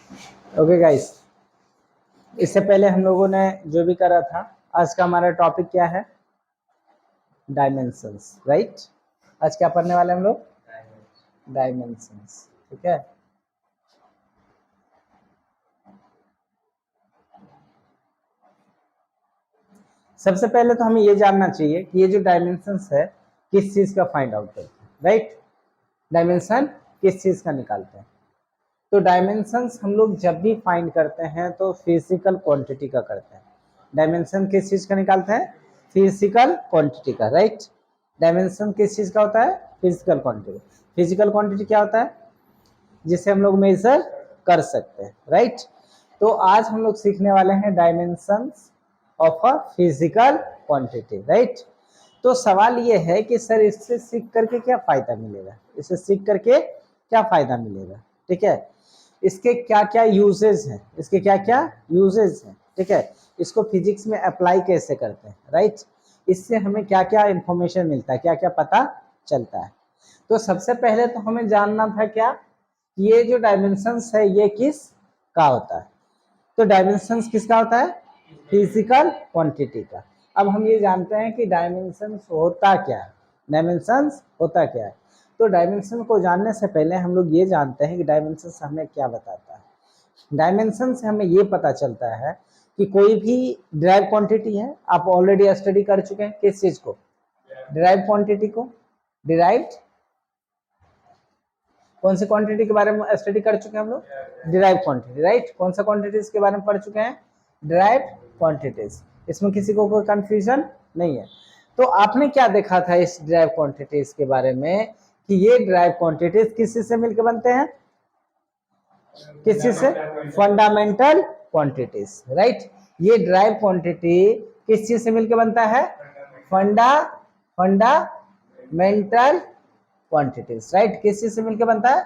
Okay guys, इससे पहले हम लोगों ने जो भी करा था, आज का हमारा टॉपिक क्या है? Dimensions, right. आज क्या पढ़ने वाले हम लोग? डायमेंशंस, ठीक है। सबसे पहले तो हमें ये जानना चाहिए कि ये जो डायमेंशंस है किस चीज का फाइंड आउट करते हैं, राइट। डायमेंशन किस चीज का निकालते हैं? तो डायमेंशंस हम लोग जब भी फाइंड करते हैं तो फिजिकल क्वांटिटी का करते हैं। डायमेंशन किस चीज का निकालते हैं? फिजिकल क्वांटिटी का, राइट। डायमेंशन किस चीज का होता है? Physical quantity. फिजिकल क्वांटिटी क्या होता है? जिसे हम लोग मेजर कर सकते हैं, राइट। तो आज हम लोग सीखने वाले हैं dimensions of a physical quantity, right. तो सवाल ये है कि सर इससे सीख करके क्या फायदा मिलेगा, इससे सीख करके क्या फायदा मिलेगा, ठीक है। इसके क्या क्या यूजेस हैं, इसके क्या क्या यूजेस हैं, ठीक है। इसको फिजिक्स में अप्लाई कैसे करते हैं, राइट। इससे हमें क्या क्या इंफॉर्मेशन मिलता है, क्या क्या पता चलता है। तो सबसे पहले तो हमें जानना था क्या, ये जो डायमेंशंस है ये किस का होता है। तो डायमेंशंस किसका होता है? फिजिकल क्वांटिटी का। अब हम ये जानते हैं कि डायमेंशंस होता क्या है, डायमेंशंस होता क्या है। तो डायमेंशन को जानने से पहले हम लोग ये जानते हैं कि डायमेंशंस हमें क्या बताता है। डायमेंशन से हमें ये पता चलता है कि कोई भी डिराइव क्वांटिटी है, आप ऑलरेडी स्टडी कर चुके हैं किस चीज को? डिराइव क्वांटिटी को। डिराइव्ड कौन सी क्वांटिटी के बारे में स्टडी कर चुके हैं हम लोग? Derive quantity, right. कौन सा क्वांटिटीज के बारे में पढ़ चुके हैं? Derive quantities. इसमें किसी को कोई कंफ्यूजन नहीं है। तो आपने क्या देखा था इस डिराइव क्वांटिटीज के बारे में कि ये डिराइव क्वांटिटीज किस चीज से मिलकर बनते हैं? किस चीज से? Fundamental quantities, right. ये डिराइव क्वांटिटी किस चीज से मिलकर बनता है? Fundamental quantities, right. किस चीज से मिलकर बनता है?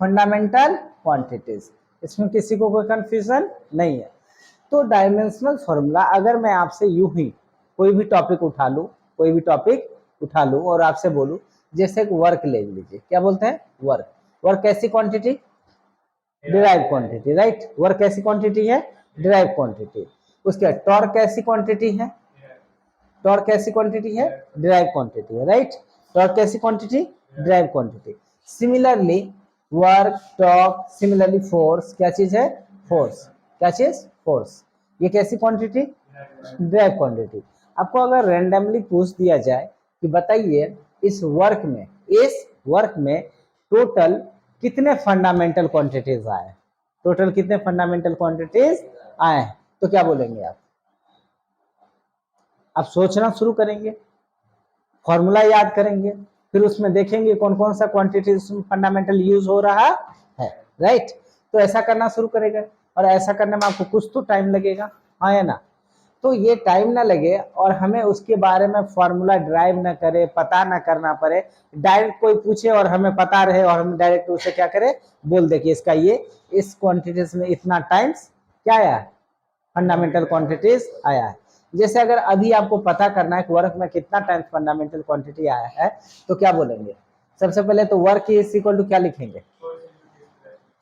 Fundamental quantities. इसमें किसी को कोई कंफ्यूजन नहीं है। तो डायमेंशनल फॉर्मूला अगर मैं आपसे यूं ही कोई भी टॉपिक उठा लूं, कोई भी टॉपिक उठा लूं और आपसे बोलूं, जैसे एक वर्क ले लीजिए, क्या बोलते हैं? वर्क। वर्क कैसी quantity? Derive quantity, right. Work कैसी क्वांटिटी है? Derive quantity. उसके बाद टॉर्क कैसी क्वांटिटी है? टॉर्क कैसी क्वांटिटी है? डिराइव क्वांटिटी है, राइट। टॉर्क कैसी quantity? Derive quantity. Similarly work, torque, similarly force, क्या चीज है? फोर्स। क्या चीज? फोर्स। ये कैसी क्वांटिटी? Derive quantity. आपको अगर रैंडमली पूछ दिया जाए कि बताइए इस वर्क में टोटल कितने फंडामेंटल क्वांटिटीज आए, टोटल कितने फंडामेंटल क्वांटिटीज आए हैं, तो क्या बोलेंगे आप? आप सोचना शुरू करेंगे, फॉर्मूला याद करेंगे, फिर उसमें देखेंगे कौन कौन सा क्वांटिटी फंडामेंटल यूज हो रहा है, राइट। तो ऐसा करना शुरू करेगा और ऐसा करने में आपको कुछ तो टाइम लगेगा, हाँ या ना। तो ये टाइम ना लगे और हमें उसके बारे में फॉर्मूला ड्राइव ना करे, पता ना करना पड़े, डायरेक्ट कोई पूछे और हमें पता रहे और हम डायरेक्ट उसे क्या करें, बोल दे कि इसका ये इस क्वांटिटीज में इतना टाइम्स क्या आया, फंडामेंटल क्वांटिटीज आया है। जैसे अगर अभी आपको पता करना है कि वर्क में कितना टाइम्स फंडामेंटल क्वांटिटी आया है, तो क्या बोलेंगे? सबसे पहले तो वर्क इज इक्वल टू क्या लिखेंगे?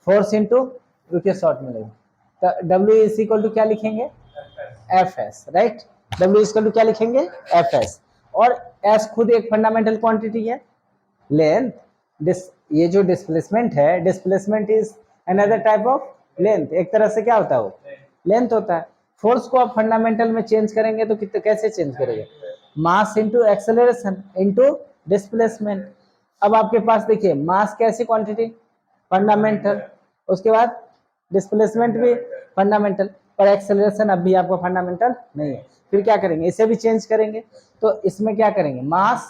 फोर्स इंटू, रुकिए शॉर्ट में लेंगे, तो डब्ल्यू इज इक्वल टू क्या लिखेंगे? F S, right. W is equal to क्या लिखेंगे? F S. और एस खुद एक फंडामेंटल क्वांटिटी है। लेंथ, ये जो डिस्प्लेसमेंट है, displacement is another type of length, एक तरह से क्या होता है वो? लेंथ होता है। फोर्स को आप फंडामेंटल में चेंज करेंगे तो कितने, कैसे चेंज करेंगे? Mass into acceleration into displacement. अब आपके पास देखिए मास कैसी क्वांटिटी? फंडामेंटल। उसके बाद डिस्प्लेसमेंट भी फंडामेंटल, पर एक्सेलरेशन अभी आपको फंडामेंटल नहीं है। फिर क्या करेंगे? इसे भी चेंज करेंगे, तो इसमें क्या करेंगे? मास,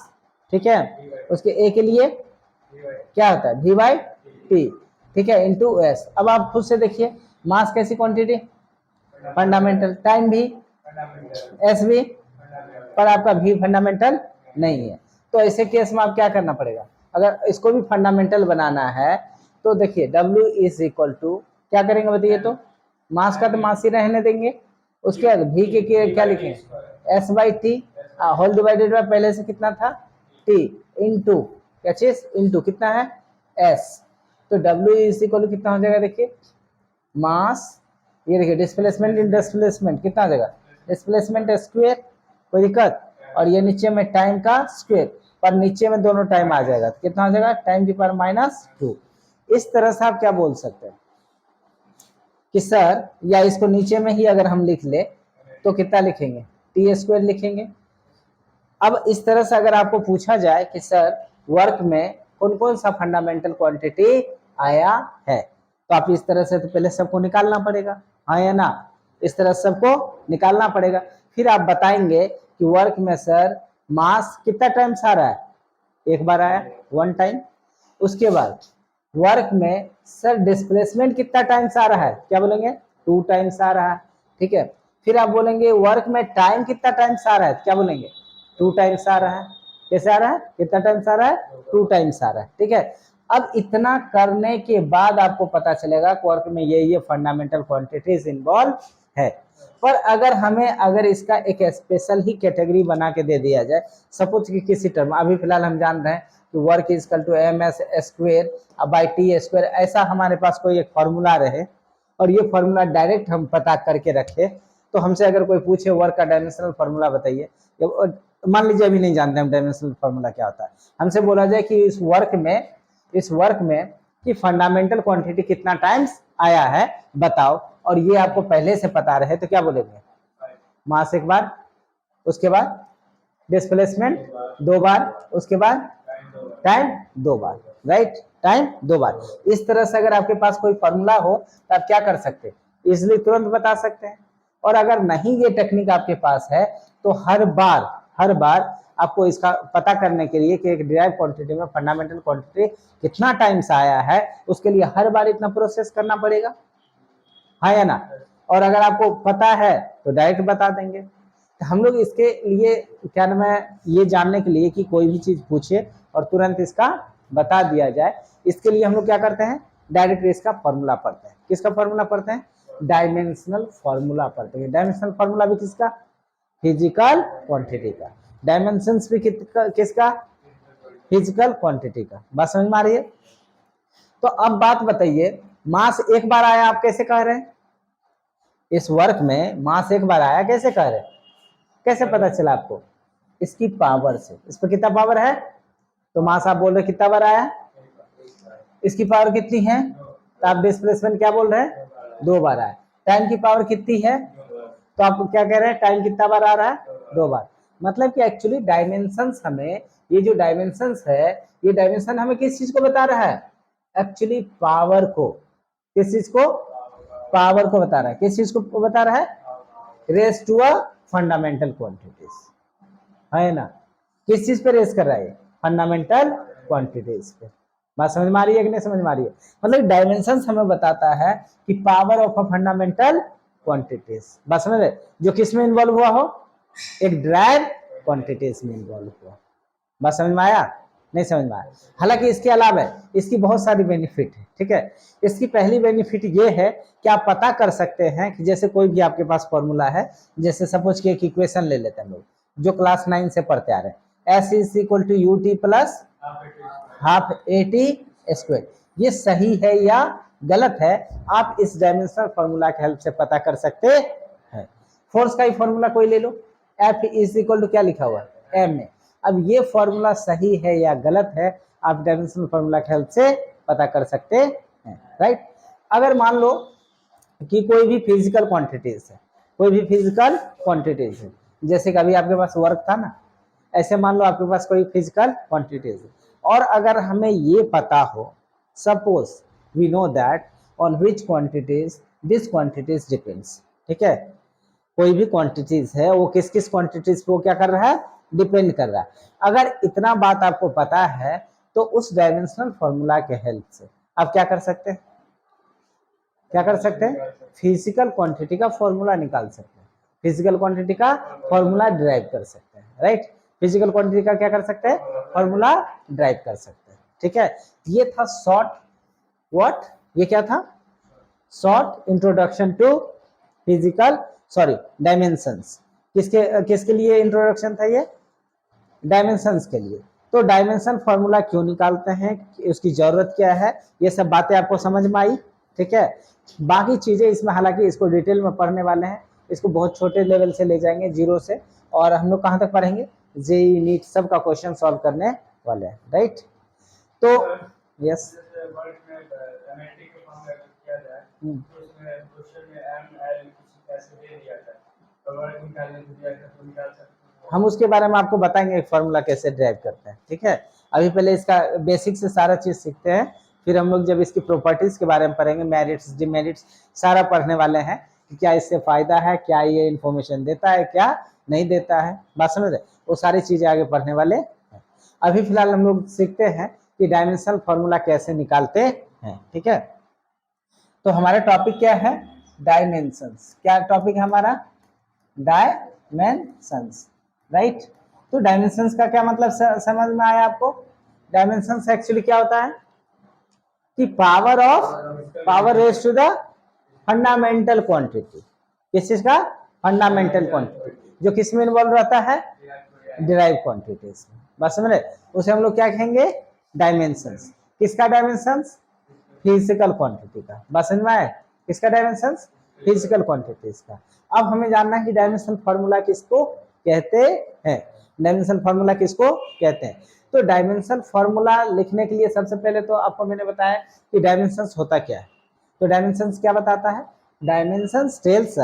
ठीक है, उसके ए के लिए क्या होता है? वी बाई टी, ठीक है, इंटू एस। अब आप खुद से देखिए मास कैसी क्वांटिटी? फंडामेंटल। टाइम भी एस भी, पर आपका भी फंडामेंटल नहीं है। तो ऐसे केस में आप क्या करना पड़ेगा? अगर इसको भी फंडामेंटल बनाना है तो देखिए W इज इक्वल टू क्या करेंगे बताइए? तो मास का तो मास ही रहने देंगे, उसके बाद भी के क्या लिखेंगे? S by T whole divided by पहले से कितना था? टी इंटू क्या चीज? इंटू कितना है? एस। तो W इज इक्वल टू कितना हो जाएगा देखिए? मास, ये देखिए डिस्प्लेसमेंट इन डिस्प्लेसमेंट कितना देगा, डिस्प्लेसमेंट स्क्वायर, कोई दिक्कत, और ये नीचे में टाइम का स्क्वायर, पर नीचे में दोनों टाइम आ जाएगा तो कितना हो जाएगा, टाइम की पावर -2। इस तरह से आप क्या बोल सकते हैं कि सर, या इसको नीचे में ही अगर हम लिख ले तो कितना लिखेंगे, टी स्क्वायर लिखेंगे। अब इस तरह से अगर आपको पूछा जाए कि सर वर्क में कौन कौन सा फंडामेंटल क्वांटिटी आया है, तो आप इस तरह से तो पहले सबको निकालना पड़ेगा, हाँ या ना, इस तरह सबको निकालना पड़ेगा। फिर आप बताएंगे कि वर्क में सर मास कितना टाइम्स आ रहा है, एक बार आया, 1 टाइम। उसके बाद वर्क में सर डिस्प्लेसमेंट कितना टाइम्स आ रहा है, क्या बोलेंगे, 2 टाइम्स आ रहा है, ठीक है। फिर आप बोलेंगे वर्क में टाइम कितना टाइम्स आ रहा है, क्या बोलेंगे, 2 टाइम्स आ रहा है। कैसे आ रहा है, कितना टाइम्स आ रहा है, 2 टाइम्स आ रहा है, ठीक है। अब इतना करने के बाद आपको पता चलेगा कि वर्क में ये फंडामेंटल क्वांटिटीज इन्वॉल्व है। पर अगर इसका एक स्पेशल ही कैटेगरी बना के दे दिया जाए, सपोज कि किसी टर्म, अभी फिलहाल हम जान रहे हैं कि work is equal to ms square by T square, ऐसा हमारे पास कोई एक फॉर्मूला रहे और ये फॉर्मूला डायरेक्ट हम पता करके रखे, तो हमसे अगर कोई पूछे वर्क का डायमेंशनल फॉर्मूला बताइए, मान लीजिए अभी नहीं जानते हम डायमेंशनल फॉर्मूला क्या होता है, हमसे बोला जाए कि इस वर्क में कि फंडामेंटल क्वांटिटी कितना टाइम्स आया है बताओ, और ये आपको पहले से पता रहे तो क्या बोलेंगे, मास एक बार, उसके बाद डिस्प्लेसमेंट 2 बार, उसके बाद टाइम 2 बार, राइट, टाइम 2 बार। इस तरह से अगर आपके पास कोई फॉर्मूला हो तो आप क्या कर सकते हैं, इजिली तुरंत बता सकते हैं। और अगर नहीं ये टेक्निक आपके पास है तो हर बार आपको इसका पता करने के लिए कि एक डिराइव क्वांटिटी में फंडामेंटल क्वांटिटी कितना टाइम्स आया है, उसके लिए हर बार इतना प्रोसेस करना पड़ेगा, हाँ या ना। और अगर आपको पता है तो डायरेक्ट बता देंगे। तो हम लोग इसके लिए क्या नाम है, ये जानने के लिए कि कोई भी चीज पूछे और तुरंत इसका बता दिया जाए, इसके लिए हम लोग क्या करते हैं, डायरेक्ट इसका फॉर्मूला पढ़ते हैं। किसका फॉर्मूला पढ़ते हैं, डायमेंशनल फॉर्मूला पढ़ते हैं। डायमेंशनल फॉर्मूला भी किसका, फिजिकल क्वांटिटी का। डायमेंशंस भी किसका, फिजिकल क्वांटिटी का। बात समझ में आ रही है। तो अब बात बताइए, मास एक बार आया, आप कैसे कह रहे हैं, इस वर्क में मास एक बार आया, कैसे कह रहे हैं, कैसे पता चला आपको, इसकी पावर से, इस पर कितना पावर है, तो मास आप बोल रहे कितना बार आया, इसकी पावर कितनी है, तो आप डिस्प्लेसमेंट क्या बोल रहे हैं, 2 बार आया। टाइम की पावर कितनी है, तो आप क्या कह रहे हैं, टाइम कितना बार आ रहा है, 2 बार। मतलब कि एक्चुअली डायमेंशंस हमें, ये जो डायमेंशंस है, ये डायमेंशन हमें किस चीज को बता रहा है, एक्चुअली पावर को, किस चीज को, पावर को बता रहा है। किस चीज को बता रहा है, raise to a fundamental quantities, है ना। किस चीज पे रेस कर रहा है, फंडामेंटल क्वांटिटीज पे। बात समझ में आ रही है कि नहीं समझ में आ रही है। मतलब डायमेंशंस हमें बताता है कि power of a fundamental quantities. बात समझ रहे, जो किस में इन्वॉल्व हुआ हो, एक ड्राइव क्वांटिटीज में इन्वॉल्व हुआ। बात समझ में आया, नहीं समझ में आया। हालांकि इसके अलावा इसकी बहुत सारी बेनिफिट है, ठीक है। इसकी पहली बेनिफिट ये है कि आप पता कर सकते हैं कि जैसे कोई भी आपके पास फॉर्मूला है, जैसे सपोज कि एक इक्वेशन ले लेते हैं लोग, जो क्लास 9 से पढ़ते आ रहे हैं, S is equal to U T plus half AT square. ये सही है या गलत है, आप इस डायमेंशनल फॉर्मूला के हेल्प से पता कर सकते हैं। फोर्स का ही फॉर्मूला कोई ले लो, F इज इक्वल टू क्या लिखा हुआ है, M में। अब ये फॉर्मूला सही है या गलत है, आप डायमेंशनल फॉर्मूला के हेल्प से पता कर सकते हैं, राइट। अगर मान लो कि कोई भी फिजिकल क्वांटिटीज है, कोई भी फिजिकल क्वांटिटीज है, जैसे कि अभी आपके पास वर्क था ना, ऐसे मान लो आपके पास कोई फिजिकल क्वांटिटीज है, और अगर हमें ये पता हो, suppose we know that on which quantities this quantities depends, ठीक है। कोई भी क्वांटिटीज है वो किस किस क्वांटिटीज को क्या कर रहा है, डिपेंड कर रहा है। अगर इतना बात आपको पता है तो उस डायमेंशनल फॉर्मूला के हेल्प से आप क्या कर सकते हैं, क्या कर सकते हैं, फिजिकल क्वांटिटी का फॉर्मूला निकाल सकते हैं, फिजिकल क्वांटिटी का फॉर्मूला ड्राइव कर सकते हैं, राइट। फिजिकल क्वांटिटी का क्या कर सकते हैं, फॉर्मूला ड्राइव कर सकते हैं, ठीक है। ये था शॉर्ट व्हाट, ये क्या था, short introduction to physical, sorry dimensions. किसके लिए इंट्रोडक्शन था ये, डायमेंशंस के लिए। तो डायमेंशन फॉर्मूला क्यों निकालते हैं, उसकी जरूरत क्या है, ये सब बातें आपको समझ में आई। ठीक है। बाकी चीजें इसमें हालांकि इसको डिटेल में पढ़ने वाले हैं, इसको बहुत छोटे लेवल से ले जाएंगे, जीरो से, और हम लोग कहाँ तक पढ़ेंगे, जेईई नीट सब का क्वेश्चन सॉल्व करने वाले हैं, राइट। तो यस, हम उसके बारे में आपको बताएंगे फॉर्मूला कैसे ड्राइव करते हैं, ठीक है। अभी पहले इसका बेसिक से सारा चीज सीखते हैं, फिर हम लोग जब इसकी प्रॉपर्टीज के बारे में पढ़ेंगे, मेरिट्स डिमेरिट्स सारा पढ़ने वाले हैं कि क्या इससे फायदा है, क्या ये इन्फॉर्मेशन देता है, क्या नहीं देता है, बात समझ रहे, वो सारी चीजें आगे पढ़ने वाले हैं। अभी फिलहाल हम लोग सीखते हैं कि डायमेंशनल फॉर्मूला कैसे निकालते हैं, ठीक है। तो हमारा टॉपिक क्या है, डायमेंशंस। क्या टॉपिक है हमारा, डायमेंशंस, राइट। तो डायमेंशंस का क्या मतलब समझ में आया आपको। डायमेंशंस एक्चुअली क्या होता है कि power raise to the fundamental quantity. किस चीज का, फंडामेंटल क्वांटिटी, जो किस में इन्वॉल्व रहता है, डिराइव क्वांटिटीज में, बस समझ रहे, उसे हम लोग क्या कहेंगे, डायमेंशंस। किसका डायमेंशंस, फिजिकल क्वांटिटी का, बस समझ में आया, किसका डायमेंशंस, फिजिकल क्वांटिटीज का। अब हमें जानना है कि डायमेंशनल फार्मूला किसको कहते हैं, डायमेंशनल फार्मूला किसको कहते हैं। तो डायमेंशनल फार्मूला लिखने के लिए सबसे पहले तो आपको मैंने बताया कि डायमेंशंस होता क्या है। तो डायमेंशंस क्या बताता है, dimensions tells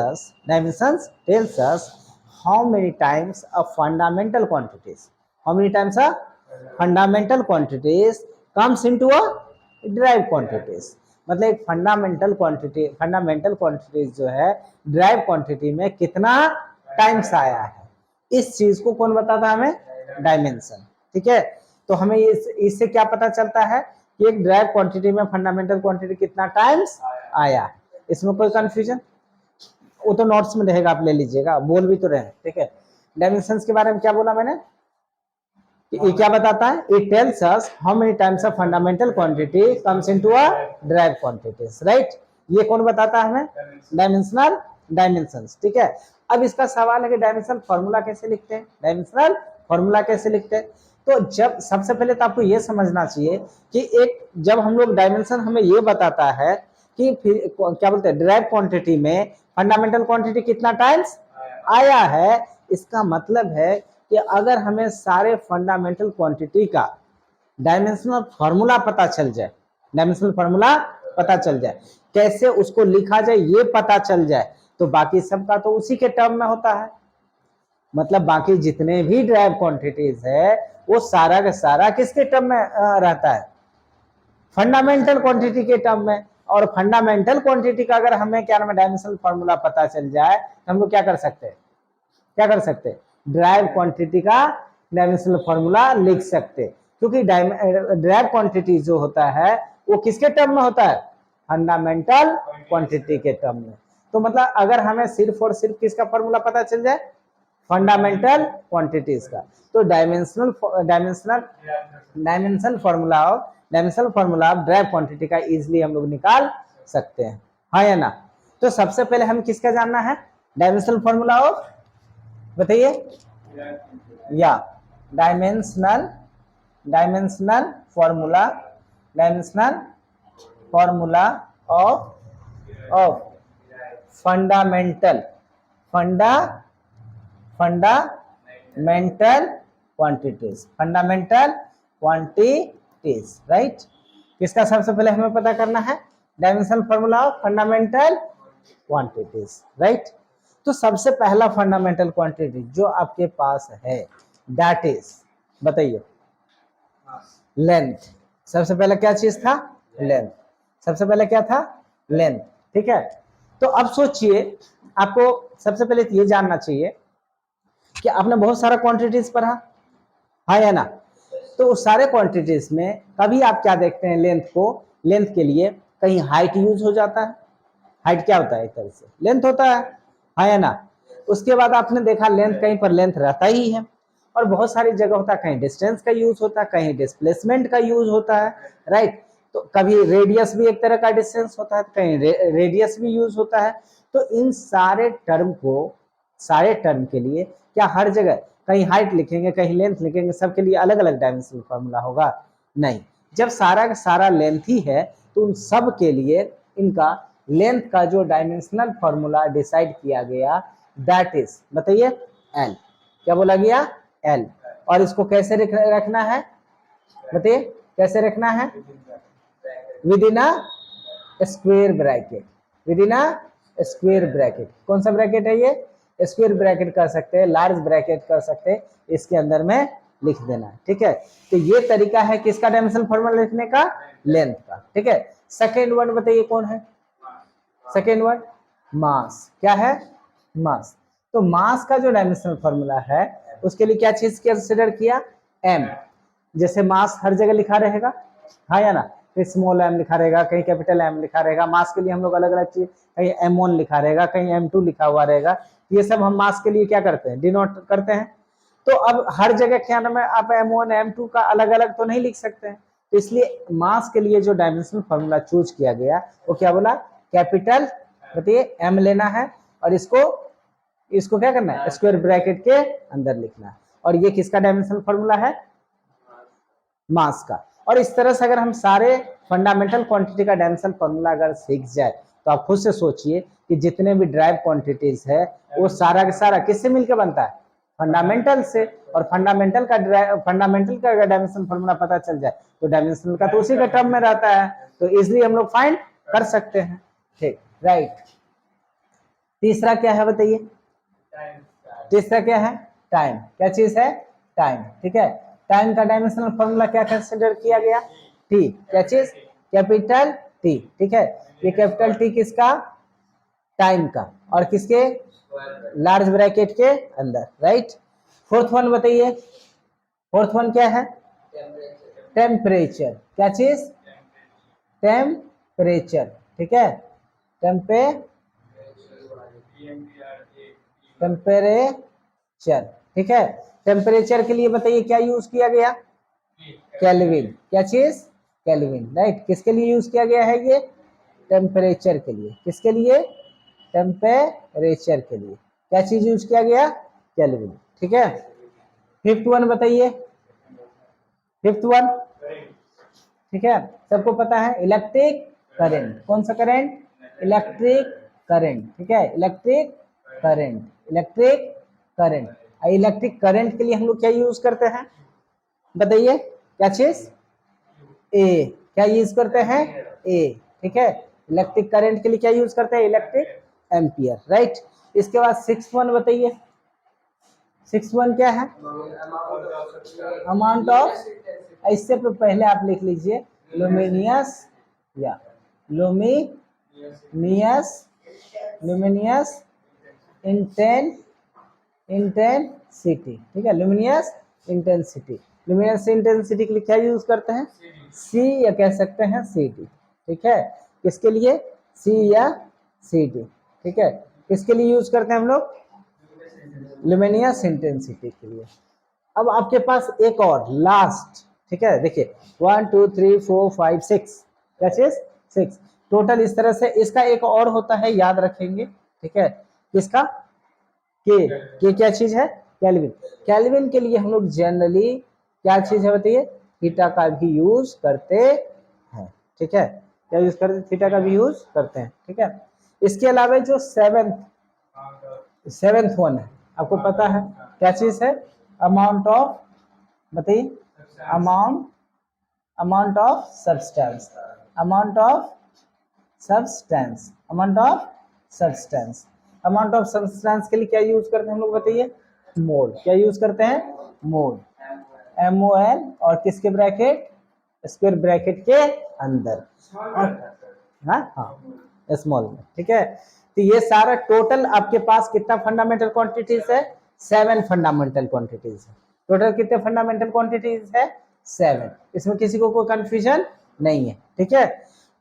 us how many times a fundamental quantities, how many times a fundamental quantities comes into a derive quantities. मतलब एक फंडामेंटल क्वांटिटीज जो है डिराइव क्वांटिटी में कितना टाइम्स आया है, इस चीज को कौन बताता है, हमें, डायमेंशन, ठीक है। तो हमें इससे क्या पता चलता है कि एक डिराइव क्वांटिटी में फंडामेंटल क्वांटिटी कितना टाइम्स आया है। इसमें कोई कंफ्यूजन, वो तो नोट्स में रहेगा, आप ले लीजिएगा, बोल भी तो रहे, ठीक है। डायमेंशंस के बारे में क्या बोला मैंने, ये क्या बताता है, it tells us how many times of fundamental quantity comes into a derived quantities, right. ये कौन बताता है हमें, डायमेंशनल डायमेंशंस, ठीक है। अब इसका सवाल है कि डायमेंशनल फार्मूला कैसे लिखते हैं, डायमेंशनल फार्मूला कैसे लिखते हैं। तो जब सबसे पहले तो आपको ये समझना चाहिए कि एक जब हम लोग डायमेंशन हमें ये बताता है कि क्या बोलते हैं, डिराइव्ड क्वांटिटी में फंडामेंटल क्वांटिटी कितना टाइम्स आया है, इसका मतलब है कि अगर हमें सारे फंडामेंटल क्वांटिटी का डायमेंशनल फार्मूला पता चल जाए, डायमेंशनल फार्मूला पता चल जाए, कैसे उसको लिखा जाए ये पता चल जाए, तो बाकी सबका तो उसी के टर्म में होता है। मतलब बाकी जितने भी डिराइव्ड क्वांटिटीज है वो सारा का सारा किसके टर्म में रहता है, फंडामेंटल क्वांटिटी के टर्म में। और फंडामेंटल क्वांटिटी का अगर हमें क्या नाम है, डायमेंशनल फार्मूला पता चल जाए तो हम लोग क्या कर सकते हैं, क्या कर सकते हैं, डिराइव क्वांटिटी का डायमेंशनल फार्मूला लिख सकते, क्योंकि डिराइव क्वांटिटी जो होता है वो किसके टर्म में होता है, फंडामेंटल क्वांटिटी के टर्म में। तो मतलब अगर हमें सिर्फ और सिर्फ किसका फार्मूला पता चल जाए, फंडामेंटल क्वांटिटीज का, तो dimensional formula of derive quantity का इजीली हम लोग निकाल सकते हैं, हाँ या ना। तो सबसे पहले हम किसका जानना है, डायमेंशनल फार्मूला ऑफ, बताइए, या dimensional formula of fundamental quantities, right. किसका सबसे पहले हमें पता करना है, dimensional formula of fundamental quantities, right. तो सबसे पहला फंडामेंटल क्वांटिटी जो आपके पास है दैट इज, बताइए, लेंथ। सबसे पहले क्या चीज था, लेंथ, सबसे पहले क्या था, लेंथ, ठीक है। तो अब सोचिए, आपको सबसे पहले ये जानना चाहिए कि आपने बहुत सारा क्वांटिटीज पढ़ा, हाँ या ना। तो उस सारे क्वांटिटीज में कभी आप क्या देखते हैं, लेंथ को, लेंथ के लिए कहीं हाइट यूज हो जाता है, हाइट क्या होता है, एक तरह से लेंथ होता है, हाँ या ना। उसके बाद आपने देखा लेंथ कहीं पर लेंथ रहता ही है, और बहुत सारी जगह होता है, कहीं डिस्टेंस का यूज होता है, कहीं डिस्प्लेसमेंट का यूज होता है, राइट। तो कभी रेडियस भी एक तरह का डिस्टेंस होता है, कहीं रेडियस भी यूज होता है। तो इन सारे टर्म के लिए क्या हर जगह कहीं हाइट लिखेंगे, कहीं लेंथ लिखेंगे, सबके लिए अलग अलग डायमेंशनल फार्मूला होगा, नहीं। जब सारा का सारा लेंथ ही है तो उन सब के लिए इनका लेंथ का जो डायमेंशनल फॉर्मूला डिसाइड किया गया दैट इज, बताइए, एल। क्या बोला गया? एल। और इसको कैसे रखना है, बताइए कैसे रखना है? With in a square bracket, with in a square bracket. कौन सा ब्रैकेट है ये? स्क्वायर ब्रैकेट कर सकते हैं, लार्ज ब्रैकेट कर सकते हैं, इसके अंदर में लिख देना, ठीक है। तो ये तरीका है किसका डायमेंशनल फॉर्मूला लिखने का? लेंथ का, ठीक है। सेकेंड वर्ड बताइए कौन है? सेकेंड वर्ड मास। क्या है? मास। तो मास का जो डायमेंशनल फॉर्मूला है उसके लिए क्या चीज कंसिडर किया? एम। जैसे मास हर जगह लिखा रहेगा, हाँ या ना, कहीं स्मॉल एम लिखा रहेगा, कहीं कैपिटल एम लिखा रहेगा। मास के लिए हम लोग अलग अलग चीज, कहीं M1 लिखा रहेगा, कहीं M2 लिखा हुआ रहेगा। ये सब हम मास के लिए क्या करते हैं? डिनोट करते हैं। तो अब हर जगह क्या नाम है, आप M1 M2 का अलग अलग तो नहीं लिख सकते हैं। तो इसलिए मास के लिए जो डायमेंशनल फॉर्मूला चूज किया गया वो क्या बोला? कैपिटल, बताइए, एम लेना है और इसको क्या करना है? स्क्वायर ब्रैकेट के अंदर लिखना है। और ये किसका डायमेंशनल फॉर्मूला है? मास का। और इस तरह से अगर हम सारे फंडामेंटल क्वांटिटी का डायमेंशनल फॉर्मूला अगर सीख जाए तो आप खुद से सोचिए कि जितने भी ड्राइव क्वांटिटीज है वो सारा का सारा किससे मिलकर बनता है? फंडामेंटल से। और फंडामेंटल का अगर डायमेंशनल फॉर्मूला पता चल जाए तो डायमेंशनल का तो उसी का टर्म में रहता है, तो इजिली हम लोग फाइंड कर सकते हैं, ठीक, राइट। तीसरा क्या है बताइए? तीसरा क्या है? टाइम। क्या चीज है? टाइम, ठीक है। टाइम का डायमेंशनल फॉर्मूला क्या कंसिडर किया गया? टी। क्या चीज? कैपिटल टी, ठीक है। ये कैपिटल टी किसका? टाइम का। और किसके? लार्ज ब्रैकेट के अंदर, राइट। फोर्थ वन बताइए, फोर्थ वन क्या है? टेम्परेचर। क्या चीज? टेम्परेचर, ठीक है। टेम्परेचर, ठीक है। टेम्परेचर के लिए बताइए क्या यूज किया गया? केल्विन। क्या चीज? Kelvin, right. किसके लिए यूज किया गया है ये? टेम्परेचर के लिए। किसके लिए? टेम्परेचर के लिए क्या चीज यूज किया गया? केल्विन, ठीक है। फिफ्थ वन बताइए, फिफ्थ वन, ठीक है, सबको पता है, इलेक्ट्रिक करंट। कौन सा करंट? इलेक्ट्रिक करंट, ठीक है। Electric current, electric current. Electric current के लिए हम लोग क्या यूज करते हैं बताइए? क्या चीज? ए। क्या यूज करते हैं? ए, ठीक है। इलेक्ट्रिक करंट के लिए क्या यूज करते हैं? Electric ampere, right. इसके बाद सिक्स वन बताइए, सिक्स वन क्या है? अमाउंट ऑफ, इससे पहले आप लिख लीजिए लुमिनियस, या लुमिनियस, लुमिनियस इंटेंसिटी, ठीक है। लुमिनियस इंटेंसिटी, लुमिनियस इंटेंसिटी के लिए क्या यूज करते हैं? सी, या कह सकते हैं CD, ठीक है। किसके लिए? C या CD, ठीक है। किसके लिए यूज करते हैं हम लोग? लुमिनियस इंटेंसिटी के लिए। अब आपके पास एक और लास्ट, ठीक है, देखिए 1 2 3 4 5 6, क्या चीज? 6 टोटल। इस तरह से इसका एक और होता है, याद रखेंगे, ठीक है। किसका? के क्या चीज है? केल्विन। केल्विन के लिए हम लोग जनरली क्या चीज है बताइए? थीटा का भी यूज करते हैं, ठीक है। क्या यूज करते हैं? थीटा का भी यूज करते हैं, ठीक है। इसके अलावा जो सेवेंथ वन है, आपको पता है क्या चीज है? अमाउंट ऑफ, बताइए, amount of substance, amount of substance, amount of substance. Amount of substance के लिए क्या यूज करते हैं हम लोग बताइए? मोल। क्या यूज करते हैं? मोल, MOL। और किसके ब्रैकेट? स्क्वायर ब्रैकेट के अंदर, हाँ, स्मॉल में, ठीक है। तो ये सारा टोटल आपके पास कितना फंडामेंटल क्वांटिटीज है? 7 फंडामेंटल क्वांटिटीज है। टोटल कितने फंडामेंटल क्वांटिटीज है? 7। इसमें किसी को कोई कंफ्यूजन नहीं है, ठीक है।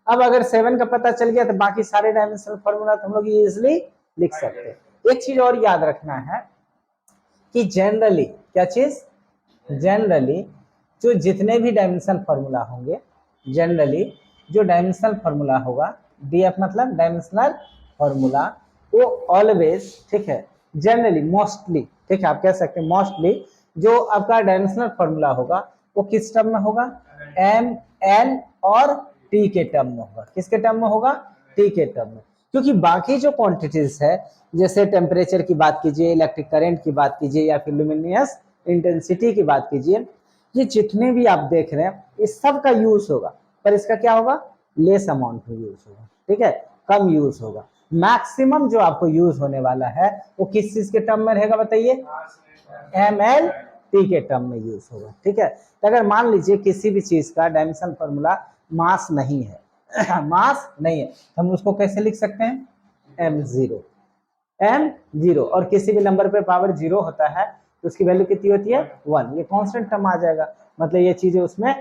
अब अगर 7 का पता चल गया तो बाकी सारे डायमेंशनल फॉर्मूला तो हम लोग इजिली लिख सकते हैं। एक चीज और याद रखना है कि जनरली क्या चीज? जनरली जो जितने भी डायमेंशनल फॉर्मूला होंगे, जनरली जो डायमेंशनल फॉर्मूला होगा, DF मतलब डायमेंशनल फॉर्मूला, वो ऑलवेज, ठीक है, जनरली, मोस्टली, ठीक है, आप कह सकते हैं मोस्टली जो आपका डायमेंशनल फॉर्मूला होगा वो किस टर्म में होगा? M, N और T के टर्म में होगा। किसके टर्म में होगा? T टी के टर्म में, क्योंकि बाकी जो क्वांटिटीज है जैसे टेम्परेचर की बात कीजिए, इलेक्ट्रिक करंट की बात कीजिए या फिर लुमिनियस इंटेंसिटी की बात कीजिए, ये जितने भी आप देख रहे हैं इस सब का यूज होगा, पर इसका क्या होगा, लेस अमाउंट में यूज होगा, ठीक है, कम यूज होगा। मैक्सिमम जो आपको यूज होने वाला है वो किस चीज के टर्म में रहेगा बताइए, ml टी के टर्म में यूज होगा, ठीक है। तो अगर मान लीजिए किसी भी चीज का डायमेंशन फॉर्मूला मास नहीं है मास नहीं है, तो हम उसको कैसे लिख सकते हैं, m0 और किसी भी नंबर पे पावर 0 होता है तो उसकी वैल्यू कितनी होती है 1, ये कांस्टेंट टर्म आ जाएगा, मतलब ये चीजें उसमें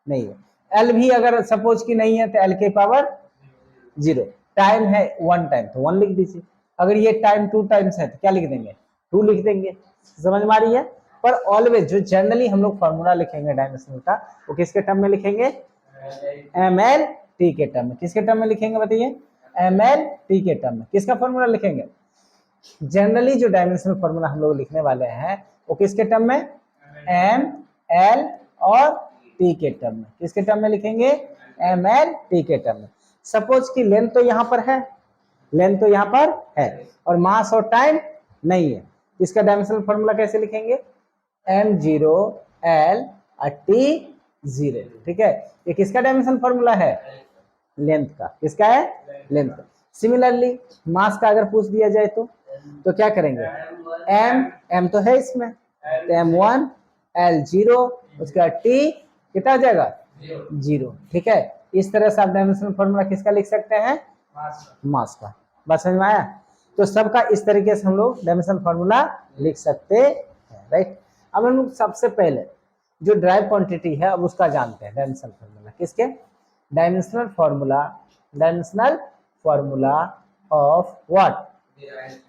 नहीं है। एल भी अगर सपोज की नहीं है तो एल के पावर 0, टाइम है 1 टाइम तो 1 लिख दीजिए, अगर ये टाइम 2 टाइम्स है तो क्या लिख देंगे, 2 लिख देंगे, समझ में आ रही है। पर ऑलवेज जो जनरली हम लोग फॉर्मूला लिखेंगे डायमेंशनल का वो किसके टर्म में लिखेंगे, ml टी के टर्म में, किसके टर्म में लिखेंगे बताइए, ml टी के टर्म में। किसका फॉर्मूला लिखेंगे, जनरली जो डायमेंशनल फॉर्मूला हम लोग लिखने वाले हैं वो किसके टर्म में, एम एल और टी के टर्म में, किसके टर्म में लिखेंगे, एम एल टी के टर्म में। सपोज की लेंथ तो यहाँ पर है, लेंथ तो यहाँ पर है और मास और टाइम नहीं है, इसका डायमेंशनल फॉर्मूला कैसे लिखेंगे, m0 l t0, ठीक है। ये किसका डायमेंशनल फॉर्मूला है, लेंथ का, किसका है, लेंथ का। सिमिलरली मास का अगर पूछ दिया जाए तो क्या करेंगे, m तो है इसमें, तो m1 l0 उसका t कितना आ जाएगा 0, ठीक है। इस तरह से आप डायमेंशनल फॉर्मूला किसका लिख सकते हैं, मास का। बात समझ में आया, तो सबका इस तरीके से हम लोग डायमेंशनल फॉर्मूला लिख सकते हैं, राइट। अब हम लोग सबसे पहले जो ड्राइव क्वांटिटी है अब उसका जानते हैं, डायमेंशनल फॉर्मूला किसके, dimensional formula of what,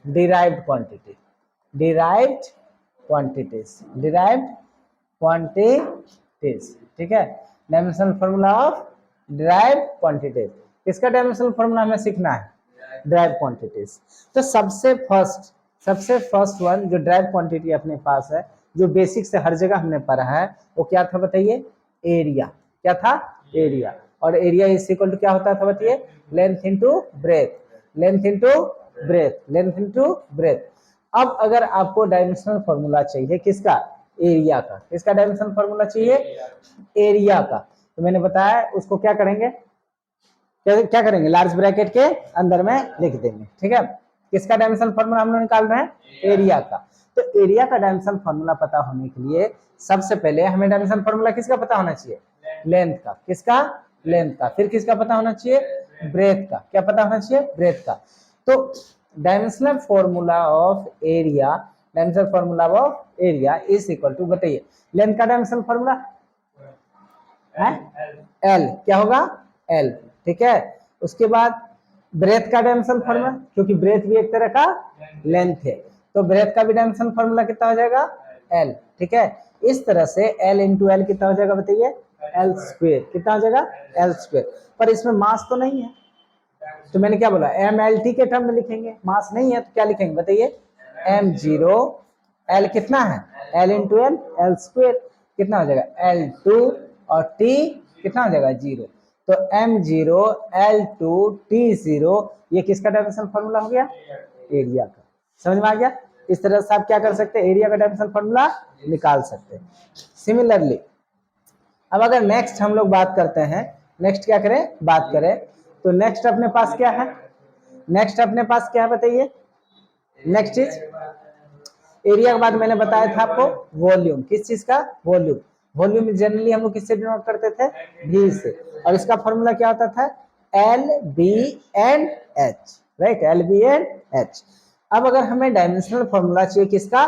derived quantities, ठीक है। Dimensional formula of derived quantities, किसका डायमेंशनल फॉर्मूला हमें सीखना है, derived quantities। तो सबसे फर्स्ट वन जो derived क्वांटिटी अपने पास है, जो बेसिक से हर जगह हमने पढ़ा है वो क्या था बताइए, एरिया। क्या था, एरिया। और एरिया इज इक्वल टू क्या होता था बताइए, length into breadth, length into breadth. अब अगर आपको डायमेंशनल फॉर्मूला चाहिए किसका, एरिया का, किसका डायमेंशनल फॉर्मूला चाहिए, एरिया का, तो मैंने बताया उसको क्या करेंगे, क्या करेंगे, लार्ज ब्रैकेट के अंदर में लिख देंगे, ठीक है। किसका डायमेंशनल फॉर्मूला हम लोग निकाल रहे हैं, एरिया का। तो एरिया का डायमेंशनल फॉर्मूला पता होने के लिए सबसे पहले हमें डायमेंशनल फॉर्मूला किसका पता होना चाहिए, लेंथ का, किसका, लेंथ का। फिर किसका पता होना चाहिए, ब्रेथ का। क्या पता होना चाहिए, ब्रेथ का। तो dimensional formula of area, dimensional formula of area is equal to, बताइए लेंथ का डायमेंशनल फॉर्मूला है एल, क्या होगा एल, ठीक है। उसके बाद ब्रेथ का डायमेंशनल फॉर्मूला, क्योंकि ब्रेथ भी एक तरह का लेंथ है, तो ब्रेथ का भी डायमेंशनल फॉर्मूला कितना हो जाएगा, एल, ठीक है। इस तरह से एल इंटू एल कितना हो जाएगा बताइए, एल स्क्वेयर, कितना हो जाएगा, एल स्क्वेयर। पर इसमें मास तो नहीं है, तो मैंने क्या बोला, एम एल टी के टर्म में लिखेंगे, मास नहीं है तो क्या लिखेंगे बताइए, m0 l कितना है, l into L, L square, कितना हो जाएगा l2 और t कितना हो जाएगा 0, तो m0 l2 t0 ये किसका डायमेंशनल फॉर्मूला हो गया, एरिया का। समझ में आ गया। इस तरह से आप क्या कर सकते हैं, एरिया का डायमेंशनल फॉर्मूला निकाल सकते हैं। सिमिलरली अब अगर नेक्स्ट हम लोग बात करते हैं, नेक्स्ट क्या करें, बात करें तो नेक्स्ट अपने पास क्या है, नेक्स्ट अपने पास क्या है बताइए, नेक्स्ट इज एरिया के बाद मैंने बताया था आपको वॉल्यूम, किस चीज का, वॉल्यूम। वॉल्यूम जनरली हम लोग किससे डिनोट करते थे, v से, और इसका फॉर्मूला क्या होता था, L B and H, right, L B and H. अब अगर हमें डायमेंशनल फॉर्मूला चाहिए किसका,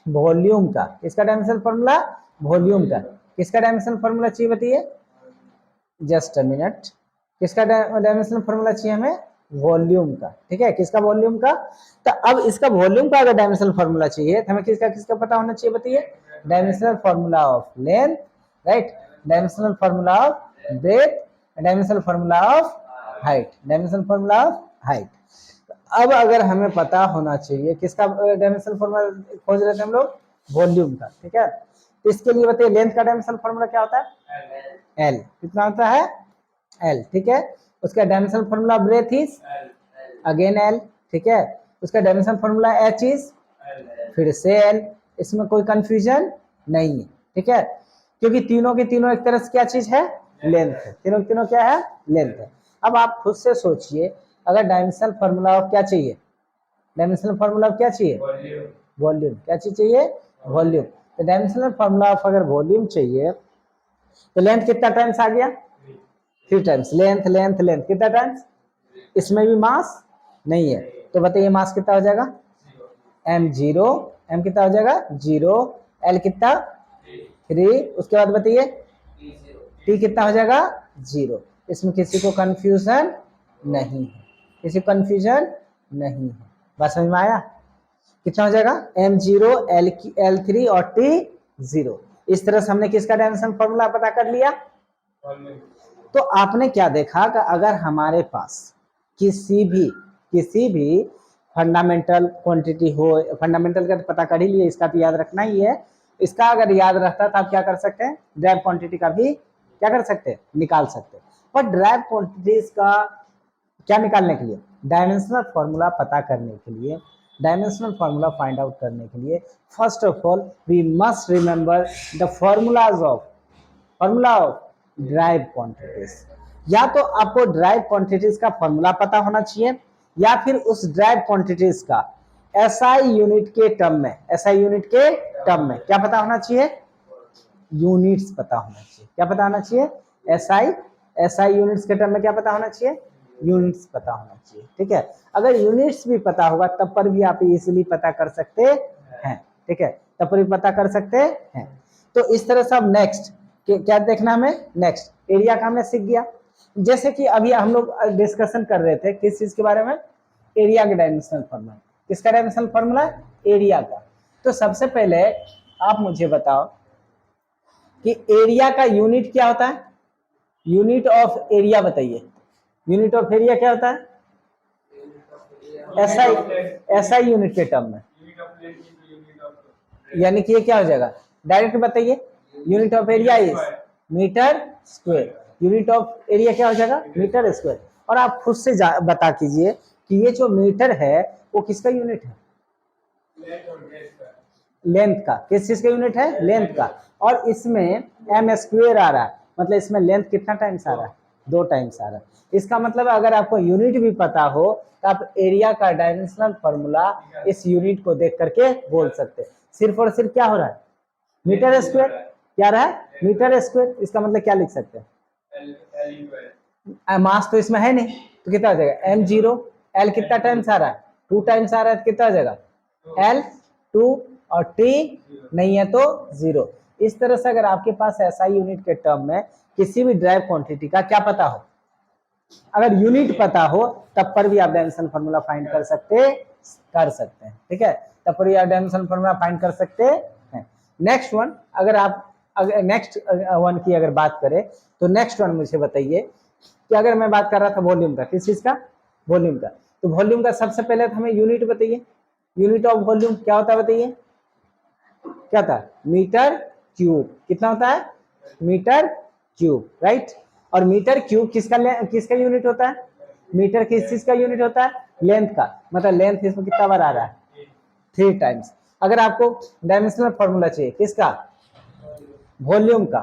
वॉल्यूम का, किसका डायमेंशनल फॉर्मूला, वॉल्यूम का, किसका डायमेंशनल फॉर्मूला चाहिए बताइए, जस्ट अ मिनट, किसका डायमेंशनल फॉर्मूला चाहिए हमें, वॉल्यूम का, ठीक है, किसका, वॉल्यूम का। तो अब इसका वॉल्यूम का अगर डायमेंशनल फॉर्मूला चाहिए तो हमें किसका किसका पता होना चाहिए बताइए, dimensional formula of length, right, dimensional formula of breadth, dimensional formula of height, dimensional formula of height. अब अगर हमें पता होना चाहिए किसका डायमेंशनल फॉर्मूला खोज रहे थे हम लोग, वॉल्यूम का, ठीक है। तो इसके लिए बताइए लेंथ का डायमेंशनल फॉर्मूला क्या होता है, एल, कितना होता है, एल, ठीक है। उसका dimensional formula breadth is again L, ठीक है। उसका डायमेंशनल फॉर्मूला एच इज फिर से एल, इसमें कोई कंफ्यूजन नहीं है, ठीक है, क्योंकि तीनों के तीनों एक तरह से क्या चीज है, लेंथ है, तीनों के तीनों क्या है, लेंथ है। अब आप खुद से सोचिए, अगर डायमेंशनल फॉर्मूला ऑफ क्या चाहिए, डायमेंशनल फॉर्मूला ऑफ क्या चाहिए, वॉल्यूम, क्या चीज चाहिए, वॉल्यूम। तो डायमेंशनल फॉर्मूला ऑफ अगर वॉल्यूम चाहिए तो लेंथ कितना टाइम्स आ गया, 3 टाइम्स, लेंथ लेंथ लेंथ कितना टाइम्स, इसमें भी मास नहीं है, तो बताइए मास कितना हो जाएगा, m0, m कितना हो जाएगा 0, l कितना 3, उसके बाद बताइए t कितना हो जाएगा 0। इसमें किसी को कंफ्यूजन नहीं है, किसी को कंफ्यूजन नहीं है, बात समझ में आया। कितना हो जाएगा m0, l3 और t0। इस तरह से हमने किसका डायमेंशन फॉर्मूला पता कर लिया। तो आपने क्या देखा कि अगर हमारे पास किसी भी फंडामेंटल क्वांटिटी हो, फंडामेंटल का तो पता कर ही लिए, इसका तो याद रखना ही है, इसका अगर याद रहता तो आप क्या कर सकते हैं, ड्राइव क्वांटिटी का भी क्या कर सकते हैं, निकाल सकते हैं। पर ड्राइव क्वांटिटीज का क्या निकालने के लिए, डायमेंशनल फॉर्मूला पता करने के लिए, डायमेंशनल फॉर्मूला फाइंड आउट करने के लिए, first of all we must remember the formulas of derived quantities. या तो आपको ड्राइव क्वांटिटीज का फॉर्मूला पता होना चाहिए, या फिर उस ड्राइव क्वांटिटीज का एसआई यूनिट के टर्म में, एसआई यूनिट के टर्म में क्या पता होना चाहिए, यूनिट्स पता होना चाहिए। क्या पता होना चाहिए, एसआई यूनिट्स के टर्म में क्या पता होना चाहिए, यूनिट्स पता होना चाहिए, ठीक है। अगर यूनिट्स भी पता होगा तब पर भी आप इजीली पता कर सकते हैं, ठीक है, तब पर भी पता कर सकते हैं। तो इस तरह से अब नेक्स्ट क्या देखना हमें, नेक्स्ट एरिया का हमने सीख गया। जैसे कि अभी हम लोग डिस्कशन कर रहे थे किस चीज के बारे में, एरिया के डायमेंशनल फॉर्मूला। किसका डायमेंशनल फॉर्मूला, एरिया का। तो सबसे पहले आप मुझे बताओ कि एरिया का यूनिट क्या होता है, यूनिट ऑफ एरिया बताइए, यूनिट ऑफ एरिया क्या होता है, एसआई यूनिट के टर्म में, यानी कि ये क्या हो जाएगा, डायरेक्ट बताइए, unit of area is metre square, unit of area क्या हो जाएगा, मीटर स्क्वायर। और आप खुद से बता कीजिए कि ये जो मीटर है वो किसका यूनिट है, लेंथ का। किस चीज का यूनिट है, लेंथ का। और इसमें एम स्क्वायर आ रहा है, मतलब इसमें लेंथ कितना टाइम्स आ रहा है, 2 टाइम्स आ रहा है। इसका मतलब अगर आपको यूनिट भी पता हो तो आप एरिया का डायमेंशनल फॉर्मूला इस यूनिट को देख करके बोल सकते हैं। सिर्फ और सिर्फ क्या हो रहा है, मीटर स्क्वायर, क्या रहा है, मीटर स्क्वायर। इसका मतलब क्या लिख सकते हैं, मास तो इसमें है नहीं, तो कितना हो जाएगा m0, l कितना टाइम्स आ रहा है, 2 टाइम्स आ रहा है, तो कितना हो जाएगा l 2, और t नहीं है तो 0। इस तरह से अगर आपके पास एसआई यूनिट के टर्म में किसी भी ड्राइव क्वांटिटी का क्या पता हो, अगर यूनिट पता हो तब पर भी आप डायमेंशनल फॉर्मूला फाइंड कर सकते हैं, ठीक है, तब पर भी आप डायमेंशनल फॉर्मूला फाइंड कर सकते हैं। नेक्स्ट वन, अगर नेक्स्ट वन की अगर बात करें तो नेक्स्ट वन मुझे बताइए कि अगर मैं बात कर रहा था वॉल्यूम का, किस चीज का, वॉल्यूम का। तो वॉल्यूम का सबसे पहले तो हमें यूनिट बताइए, यूनिट ऑफ वॉल्यूम क्या होता है बताइए, क्या था, मीटर क्यूब। कितना होता है, मीटर क्यूब, राइट। और मीटर क्यूब किसका यूनिट होता है, मीटर किस चीज का यूनिट होता है, लेंथ का। मतलब लेंथ इसमें कितना बार आ रहा है, 3 टाइम्स। अगर आपको डायमेंशनल फॉर्मूला चाहिए किसका, वॉल्यूम का,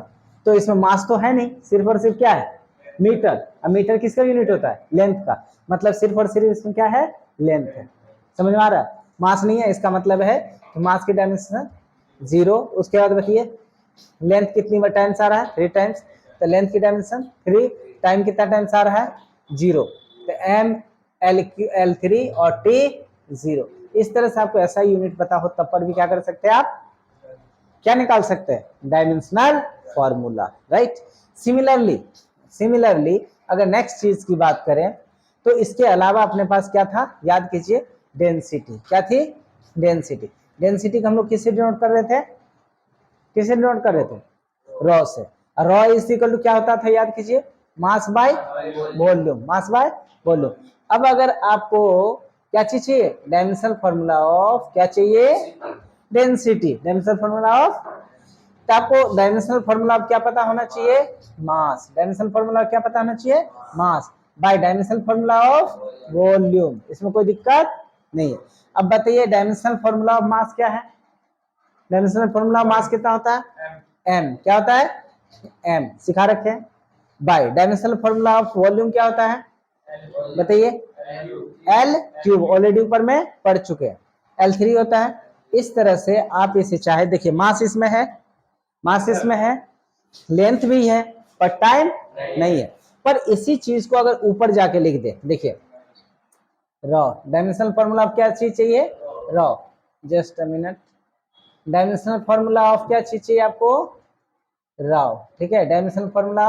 तो इसमें मास तो है नहीं, सिर्फ और सिर्फ क्या है, मीटर। अब मीटर किसका यूनिट होता है, लेंथ का। मतलब सिर्फ और सिर्फ इसमें क्या है, लेंथ है। समझ में आ रहा है, मास नहीं है, इसका मतलब है तो मास की डायमेंशन 0। उसके बाद बताइए लेंथ कितनी बार टाइम्स आ रहा है, 3 टाइम्स, तो लेंथ की डायमेंशन 3, टाइम कितना टाइम्स आ रहा है 0, तो m l3 और t 0। इस तरह से आपको ऐसा यूनिट पता हो तब पर भी क्या कर सकते हैं, आप क्या निकाल सकते हैं, डायमेंशनल फॉर्मूला, राइट। सिमिलरली अगर नेक्स्ट चीज की बात करें तो इसके अलावा अपने पास क्या था, याद कीजिए, डेंसिटी। क्या थी, डेंसिटी। डेंसिटी को हम लोग किससे डिनोट कर रहे थे, किससे डिनोट कर रहे थे, रॉ से। रॉ इज इक्वल टू क्या होता था, याद कीजिए, mass by volume, mass by volume. अब अगर आपको क्या चीज चाहिए, डायमेंशनल फॉर्मूला ऑफ क्या चाहिए, डेंसिटी, डायमेंशनल फॉर्मूला ऑफ। तो आपको डायमेंशनल फॉर्मूला क्या पता होना चाहिए, मास। डायमेंशनल फॉर्मूला क्या पता होना चाहिए, mass. By dimensional formula of volume. इसमें कोई दिक्कत नहीं है। अब बताइए डायमेंशनल फॉर्मूला ऑफ मास क्या है? डायमेंशनल फॉर्मूला ऑफ मास कितना होता है? m। क्या होता है? m सिखा रखे हैं। By dimensional formula of volume क्या होता है बताइए? L क्यूब, ऑलरेडी ऊपर में पढ़ चुके हैं। L3 होता है। इस तरह से आप इसे चाहे, देखिए मास इसमें है, मास इसमें है, लेंथ भी है, पर टाइम नहीं है। पर इसी चीज को अगर ऊपर जाके लिख दे, देखिए रॉ डायमेंशनल फॉर्मूला ऑफ क्या चीज चाहिए? Raw, just a minute. Dimensional formula of क्या चीज चाहिए आपको? रॉ, ठीक है। Dimensional formula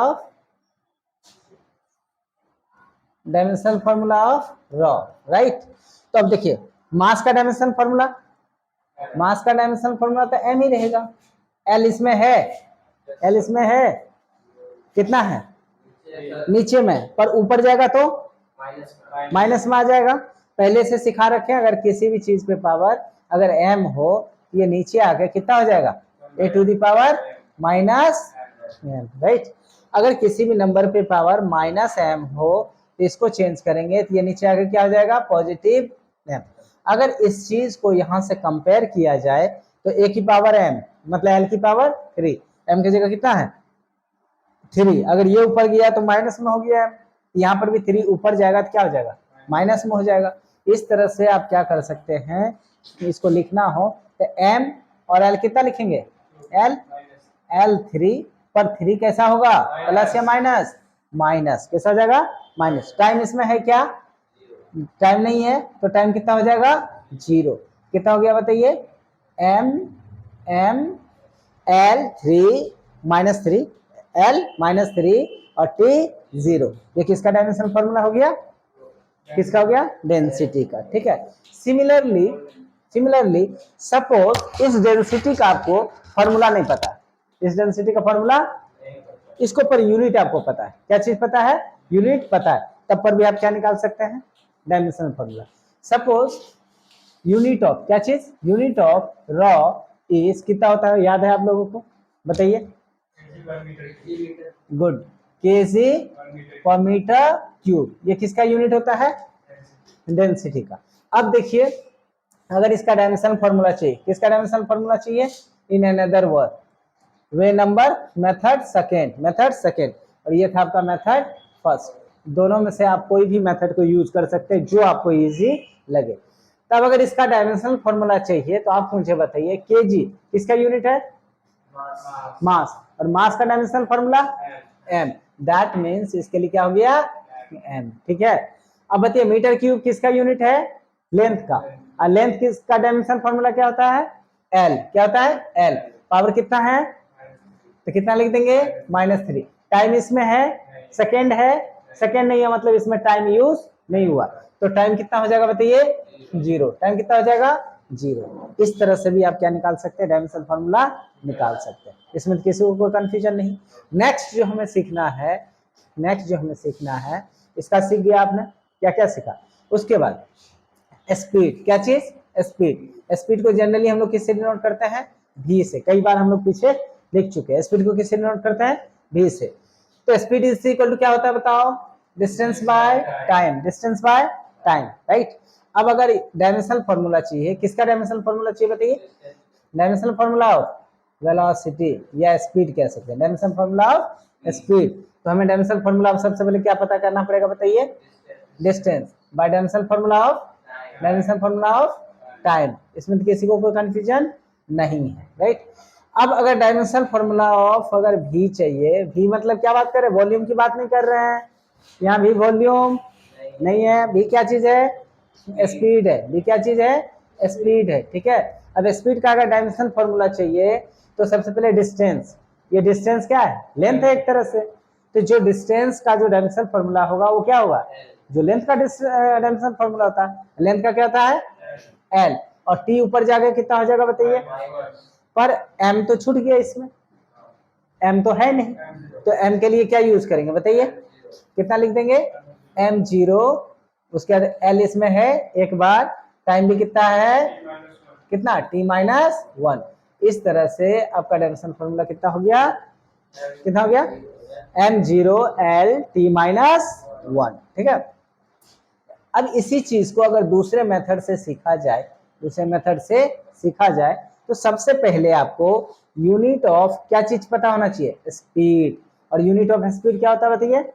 of raw, right. तो अब देखिए मास का डायमेंशनल फॉर्मूला, मास का डायमेंशनल फॉर्मूला तो m ही रहेगा। L इसमें है, L इसमें है, कितना है? नीचे में, पर ऊपर जाएगा तो माइनस में आ जाएगा। पहले से सिखा रखे हैं, अगर किसी भी चीज पे पावर अगर m हो, ये नीचे आके कितना हो जाएगा? a to the power minus m, right. अगर किसी भी नंबर पे पावर माइनस m हो तो इसको चेंज करेंगे तो ये नीचे आके क्या हो जाएगा? Positive m। अगर इस चीज को यहां से कंपेयर किया जाए तो a की पावर m मतलब l की पावर 3, m की जगह कितना है? 3। अगर ये ऊपर गया तो माइनस में हो गया, यहाँ पर भी 3 ऊपर जाएगा तो क्या हो जाएगा? माइनस में हो जाएगा। इस तरह से आप क्या कर सकते हैं, इसको लिखना हो तो m और l कितना लिखेंगे? L3 पर 3 कैसा होगा? प्लस या माइनस? माइनस। कैसा हो जाएगा? माइनस। टाइम इसमें है क्या? टाइम नहीं है, तो टाइम कितना हो जाएगा? 0। कितना हो गया बताइए? m L3 minus 3, L minus 3 और T 0। ये किसका डायमेंशनल फॉर्मूला हो गया? किसका हो गया? डेंसिटी का, ठीक है। सिमिलरली सपोज इस डेंसिटी का आपको फॉर्मूला नहीं पता, इस डेंसिटी का फॉर्मूला, इसको पर यूनिट आपको पता है। क्या चीज पता है? यूनिट पता है। तब पर भी आप क्या निकाल सकते हैं? Dimensional formula. Suppose unit of क्या चीज? यूनिट ऑफ रॉ इज कितना होता है? याद है आप लोगों को? बताइए। गुड, केजी पर मीटर क्यूब। ये किसका यूनिट होता है? डेंसिटी का। अब देखिए अगर इसका डायमेंशनल फॉर्मूला चाहिए, किसका डायमेंशनल फॉर्मूला चाहिए? In another word, way number method second और ये था आपका मेथड फर्स्ट। दोनों में से आप कोई भी मेथड को यूज कर सकते हैं जो आपको इजी लगे। तब अगर इसका डायमेंशनल फॉर्मूला चाहिए तो आप मुझे बताइए, केजी किसका यूनिट है? मास। और मास का dimensional formula m। That means इसके लिए क्या हो गया? m, ठीक है। अब बताइए मीटर क्यूब किसका यूनिट है? लेंथ का। और लेंथ किसका डायमेंशनल फॉर्मूला क्या होता है? l। क्या होता है? l। पावर कितना है? तो कितना लिख देंगे? -3। टाइम इसमें है? सेकेंड है? सेकेंड नहीं है मतलब इसमें टाइम यूज नहीं हुआ, तो टाइम कितना हो जाएगा बताइए? 0। टाइम कितना हो जाएगा? 0। इस तरह से भी आप क्या निकाल सकते हैं? डायमेंशनल फॉर्मूला निकाल सकते हैं। इसमें किसी को कोई कंफ्यूजन नहीं। नेक्स्ट जो हमें सीखना है, इसका सीख गया आपने, क्या क्या सीखा? उसके बाद स्पीड। क्या चीज? स्पीड को जनरली हम लोग किससे डिनोट करते हैं? v से। कई बार हम लोग पीछे लिख चुके हैं। स्पीड को किससे डिनोट करते हैं? v से। तो स्पीड इज इक्वल टू क्या होता है बताओ? Distance by time, right. अब अगर डायमेंशनल फॉर्मूला चाहिए, किसका डायमेंशनल फॉर्मूला चाहिए बताइए? डायमेंशनल फॉर्मूला ऑफ वेलोसिटी या स्पीड कह सकते हैं। Dimensional formula of speed. तो हमें डायमेंशनल फॉर्मूला ऑफ सबसे पहले क्या पता करना पड़ेगा बताइए? Distance by dimensional formula of time. इसमें तो किसी को कोई कंफ्यूजन नहीं है, राइट। अब अगर डायमेंशनल फॉर्मूला ऑफ अगर v चाहिए, v मतलब क्या बात कर रहे हैं? वॉल्यूम की बात नहीं कर रहे हैं यहाँ। v वॉल्यूम नहीं है, v क्या चीज है? स्पीड है। v क्या चीज है? स्पीड है, ठीक है। अब स्पीड का अगर डायमेंशनल फॉर्मूला चाहिए तो सबसे पहले डिस्टेंस, ये डिस्टेंस क्या है? लेंथ है एक तरह से। तो जो डिस्टेंस का जो डायमेंशनल फॉर्मूला होगा वो क्या होगा? जो लेंथ का डायमेंशनल फॉर्मूला होता है, लेंथ का क्या होता है? l। और t ऊपर जाके कितना हो जाएगा बताइए? पर m तो छूट गया, इसमें m तो है नहीं, तो m के लिए क्या यूज करेंगे बताइए? कितना लिख देंगे? m0। उसके बाद l इसमें है एक बार, टाइम भी कितना है? कितना? t-1। इस तरह से आपका डायमेंशनल फॉर्मूला कितना हो गया? कितना हो गया? m0 l t-1। 1, ठीक है। अब इसी चीज को अगर दूसरे मेथड से सीखा जाए तो सबसे पहले आपको यूनिट ऑफ क्या चीज पता होना चाहिए, स्पीड। और यूनिट ऑफ स्पीड क्या होता है बताइए,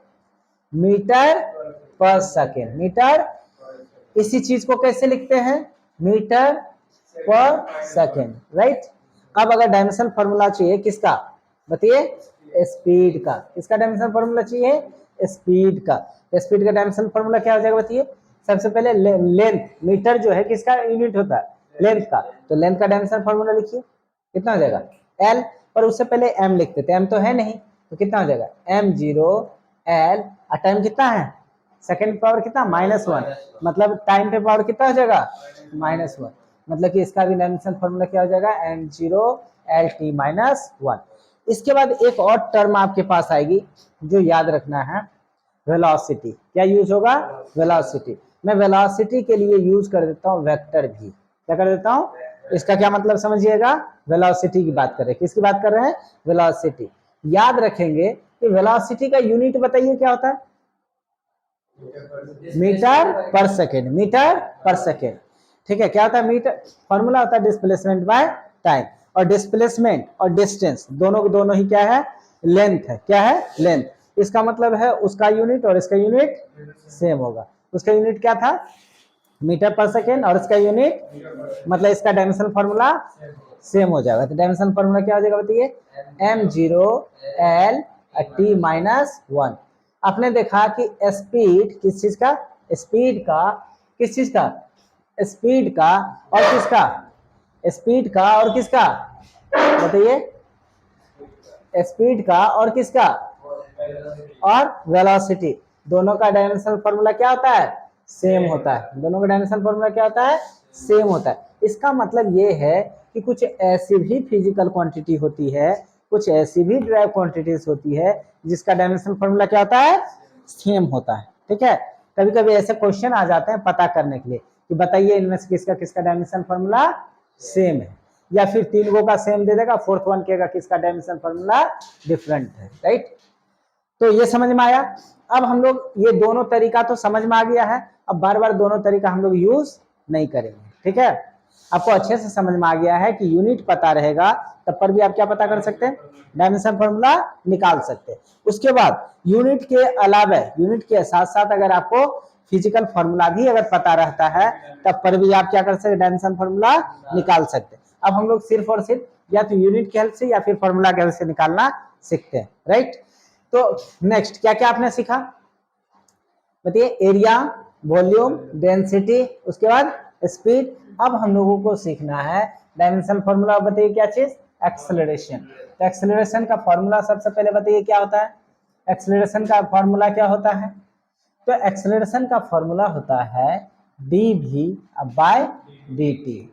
मीटर पर सेकेंड। मीटर, इसी चीज को कैसे लिखते हैं, मीटर पर सेकेंड, राइट। अब अगर डायमेंशन फॉर्मूला चाहिए किसका बताइए, स्पीड का। किसका डायमेंशन फॉर्मूला चाहिए, स्पीड का। स्पीड का डायमेंशन फॉर्मूला क्या हो जाएगा बताइए, सबसे पहले लेंथ, मीटर जो है किसका यूनिट होता है, लेंथ का। तो लेंथ का डायमेंशन फॉर्मूला लिखिए, कितना हो जाएगा एल। पर उससे पहले एम लिखते थे, एम तो है नहीं, तो कितना हो जाएगा m0 l। और टाइम कितना है, सेकेंड पावर कितना -1, मतलब टाइम पे पावर कितना हो जाएगा -1। मतलब कि इसका भी डायमेंशन फॉर्मूला क्या हो जाएगा m0 lt -1। इसके बाद एक और टर्म आपके पास आएगी जो याद रखना है, वेलोसिटी। क्या यूज होगा, वेलोसिटी। मैं वेलोसिटी के लिए यूज कर देता हूं वेक्टर भी। क्या कर देता हूं, इसका क्या मतलब समझिएगा, वेलोसिटी की बात कर रहे हैं। किसकी बात कर रहे हैं, वेलोसिटी। याद रखेंगे कि वेलोसिटी का यूनिट बताइए क्या होता है, मीटर पर सेकेंड। मीटर पर सेकेंड, ठीक है। क्या होता है, मीटर फॉर्मूला होता है डिस्प्लेसमेंट बाय टाइम। और डिस्प्लेसमेंट और डिस्टेंस दोनों ही क्या है, लेंथ है। क्या है, लेंथ। इसका मतलब है उसका यूनिट और इसका यूनिट सेम होगा। उसका यूनिट क्या था, मीटर पर सेकेंड, और इसका यूनिट मतलब इसका डायमेंशन फॉर्मूला सेम हो जाएगा। तो डायमेंशन फॉर्मूला क्या हो जाएगा बताइए, m0 l t -1। आपने देखा कि स्पीड किस चीज का, स्पीड का किस चीज का, स्पीड का और किसका, स्पीड का और किसका बताइए, स्पीड का और किसका, और वेलोसिटी। दोनों का डायमेंशनल फॉर्मूला क्या होता है, सेम होता है। दोनों का डायमेंशनल फॉर्मूला क्या होता है, सेम होता है। इसका मतलब ये है कि कुछ ऐसी भी फिजिकल क्वांटिटी होती है, कुछ ऐसी भी ड्राइव क्वांटिटीज होती है जिसका डायमेंशनल फॉर्मूला क्या होता है, सेम होता है, ठीक है। कभी कभी ऐसे क्वेश्चन आ जाते हैं पता करने के लिए कि बताइए इनमें से किसका किसका डायमेंशन फॉर्मूला सेम है, या फिर तीन गो का सेम दे देगा, फोर्थ वन कहेगा किसका डायमेंशन फॉर्मूला डिफरेंट है, राइट। तो ये समझ में आया। अब हम लोग ये दोनों तरीका तो समझ में आ गया है, अब बार बार दोनों तरीका हम लोग यूज नहीं करेंगे, ठीक है। आपको अच्छे से समझ में आ गया है कि यूनिट पता रहेगा तब पर भी आप क्या पता कर सकते हैं, डायमेंशन फॉर्मूला निकाल सकते हैं। उसके बाद यूनिट के अलावा, यूनिट के साथ साथ अगर आपको फिजिकल फॉर्मूला भी अगर पता रहता है तब पर भी आप क्या कर सकते हैं, डायमेंशन फॉर्मूला निकाल सकते हैं। अब हम लोग सिर्फ और सिर्फ या तो यूनिट की हेल्प से या फिर फॉर्मूला की हेल्प से निकालना सीखते हैं, राइट। तो नेक्स्ट क्या क्या आपने सीखा बताइए, एरिया, वॉल्यूम, डेंसिटी, उसके बाद स्पीड। अब हम लोगों को सीखना है डायमेंशन फॉर्मूला। बताइए क्या चीज, एक्सेलरेशन। तो एक्सेलरेशन का फॉर्मूला सबसे पहले बताइए क्या होता है, एक्सेलरेशन का फॉर्मूला क्या होता है। तो एक्सेलरेशन का फॉर्मूला होता है dv/dt।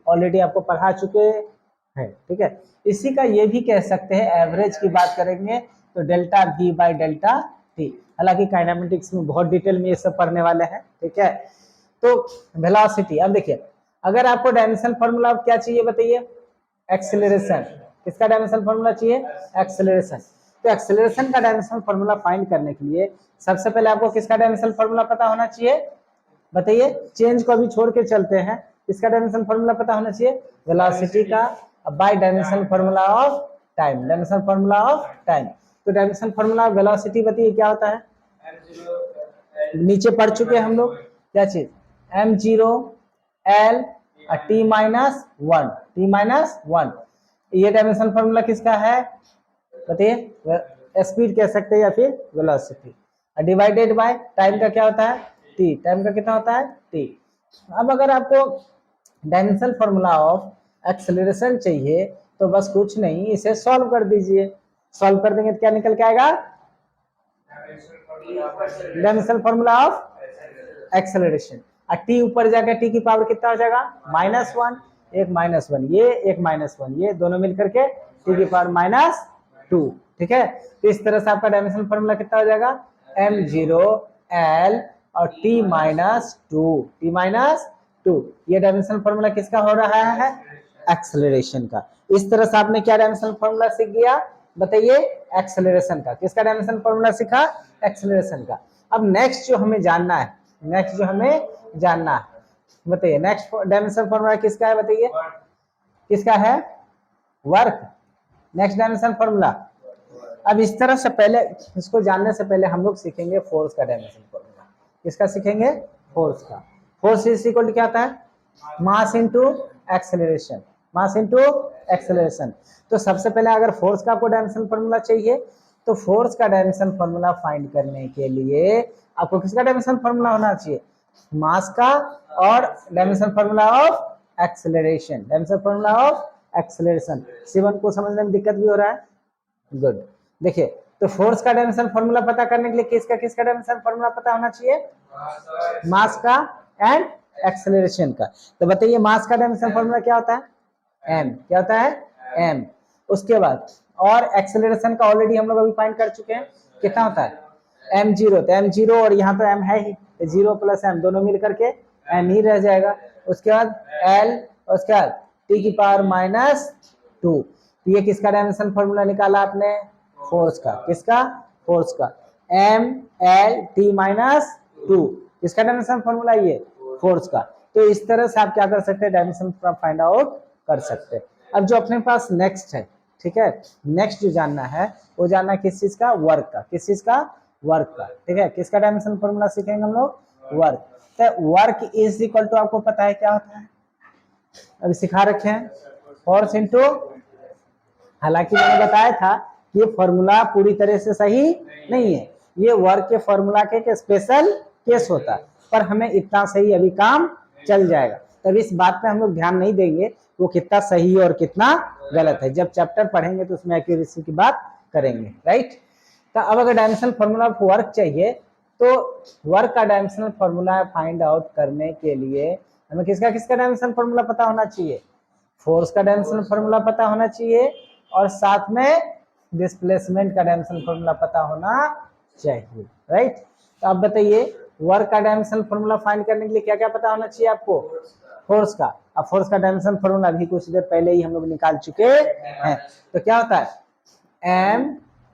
ऑलरेडी आपको पढ़ा चुके हैं, ठीक है। इसी का ये भी कह सकते हैं, एवरेज की बात करेंगे तो delta v by delta T. हालांकि काइनेमेटिक्स में बहुत डिटेल में ये सब पढ़ने वाले हैं, ठीक है। तो वेलोसिटी, अब देखिए अगर आपको डायमेंशन फॉर्मूला क्या चाहिए बताइए, एक्सेलरेशन। किसका डायमेंशन फॉर्मूला चाहिए, एक्सेलरेशन। तो एक्सेलरेशन का डायमेंशन फॉर्मूला फाइंड करने के लिए सबसे पहले आपको किसका डायमेंशन फॉर्मूला पता होना चाहिए बताइए, चेंज को अभी छोड़ के चलते हैं, इसका डायमेंशन फॉर्मूला पता होना चाहिए, वेलोसिटी का by dimension formula of time, dimension formula of time. तो डायमेंशन फॉर्मूला वेलोसिटी बताइए क्या होता है, नीचे पढ़ चुके हम लोग क्या चीज, m0 l t -1, t -1। ये डायमेंशन फॉर्मूला किसका है बताइए, स्पीड कह सकते हैं या फिर वेलोसिटी, डिवाइडेड बाय टाइम का क्या होता है t, टाइम का कितना होता है t। अब अगर आपको डायमेंशन फॉर्मूला ऑफ एक्सेलरेशन चाहिए तो बस कुछ नहीं, इसे सॉल्व कर दीजिए। सॉल्व कर देंगे तो क्या निकल के आएगा, डायमेंशन फॉर्मूला ऑफ एक्सेलरेशन। और टी ऊपर जाकर टी की पावर कितना हो जाएगा -1, एक -1 ये, एक -1 ये, दोनों मिलकर के टी की पावर -2, ठीक है। तो इस तरह से आपका डायमेंशन फॉर्मूला कितना हो जाएगा, m0 l और t -2 ये डायमेंशन फॉर्मूला किसका हो रहा है, एक्सेलरेशन का। इस तरह से आपने क्या डायमेंशन फॉर्मूला सीख गया बताइए, एक्सेलरेशन का। किसका डायमेंशन फॉर्मूला सीखा, एक्सेलरेशन का। अब नेक्स्ट जो हमें जानना है, बताइए नेक्स्ट डायमेंशनल फॉर्मूला किसका है, बताइए किसका है, वर्क। Next dimensional formula. अब इस तरह से पहले इसको जानने से पहले हम लोग सीखेंगे फोर्स का डायमेंशनल फॉर्मूला। किसका सीखेंगे, फोर्स का। फोर्स इज इक्वल टू क्या होता है, mass into acceleration, mass into acceleration. तो सबसे पहले अगर फोर्स का आपको डायमेंशनल फॉर्मूला चाहिए तो फोर्स का डायमेंशनल फॉर्मूला फाइंड करने के लिए आपको किसका डायमेंशनल फॉर्मूला होना चाहिए, मास का, और dimensional formula of acceleration, dimensional formula of acceleration. C1 को समझने में दिक्कत भी हो रहा है, गुड। देखिए तो फोर्स का डायमेंशनल फॉर्मूला पता करने के लिए किसका डायमेंशनल फॉर्मूला पता होना चाहिए, मास का एंड एक्सेलरेशन का। तो बताइए मास का डायमेंशनल फॉर्मूला क्या होता है, m, क्या होता है m। उसके बाद और एक्सेलरेशन का ऑलरेडी हम लोग अभी फाइंड कर चुके हैं, कितना होता है m0। तो m0 और यहाँ तो m है ही, 0 प्लस m दोनों मिल करके n ही रह जाएगा। उसके बाद l, उसके बाद t की पावर -2। ये किसका डायमेंशनल फॉर्मूला निकाला आपने, फोर्स का। किसका, फोर्स का। m l t -2 किसका डायमेंशनल फॉर्मूला, ये फोर्स का। तो इस तरह से आप क्या कर सकते हैं, डायमेंशन फाइंड आउट कर सकते हैं। अब जो अपने पास नेक्स्ट है, ठीक है, नेक्स्ट जो जानना है वो जानना है किस चीज का, वर्क का। किस चीज का, वर्क का। ठीक है, किसका डायमेंशनल फॉर्मूला सीखेंगे हम लोग, वर्क। तो वर्क इज इक्वल टू आपको पता है क्या होता है, अभी सिखा रखे हैं, फोर्स इनटू, हालांकि मैंने बताया था कि ये फॉर्मूला पूरी तरह से सही नहीं है, ये वर्क के फॉर्मूला के स्पेशल केस होता है, पर हमें इतना सही अभी काम चल जाएगा। तब इस बात पे हम लोग ध्यान नहीं देंगे वो कितना सही और कितना गलत है, जब चैप्टर पढ़ेंगे तो उसमें एक्यूरेसी की बात करेंगे, राइट। तो अब अगर डायमेंशनल फॉर्मूला ऑफ वर्क चाहिए तो वर्क का डायमेंशनल फॉर्मूला फाइंड आउट करने के लिए हमें किसका डायमेंशनल फॉर्मूला पता होना चाहिए, फोर्स का डायमेंशनल फॉर्मूला पता होना चाहिए, और साथ में डिस्प्लेसमेंट का डायमेंशनल फॉर्मूला पता होना चाहिए, राइट। तो अब बताइए वर्क का डायमेंशनल फॉर्मूला फाइंड करने के लिए क्या क्या पता होना चाहिए आपको, फोर्स का। अब फोर्स का डायमेंशनल फॉर्मूला अभी कुछ देर पहले ही हम लोग निकाल चुके हैं। तो क्या होता है, m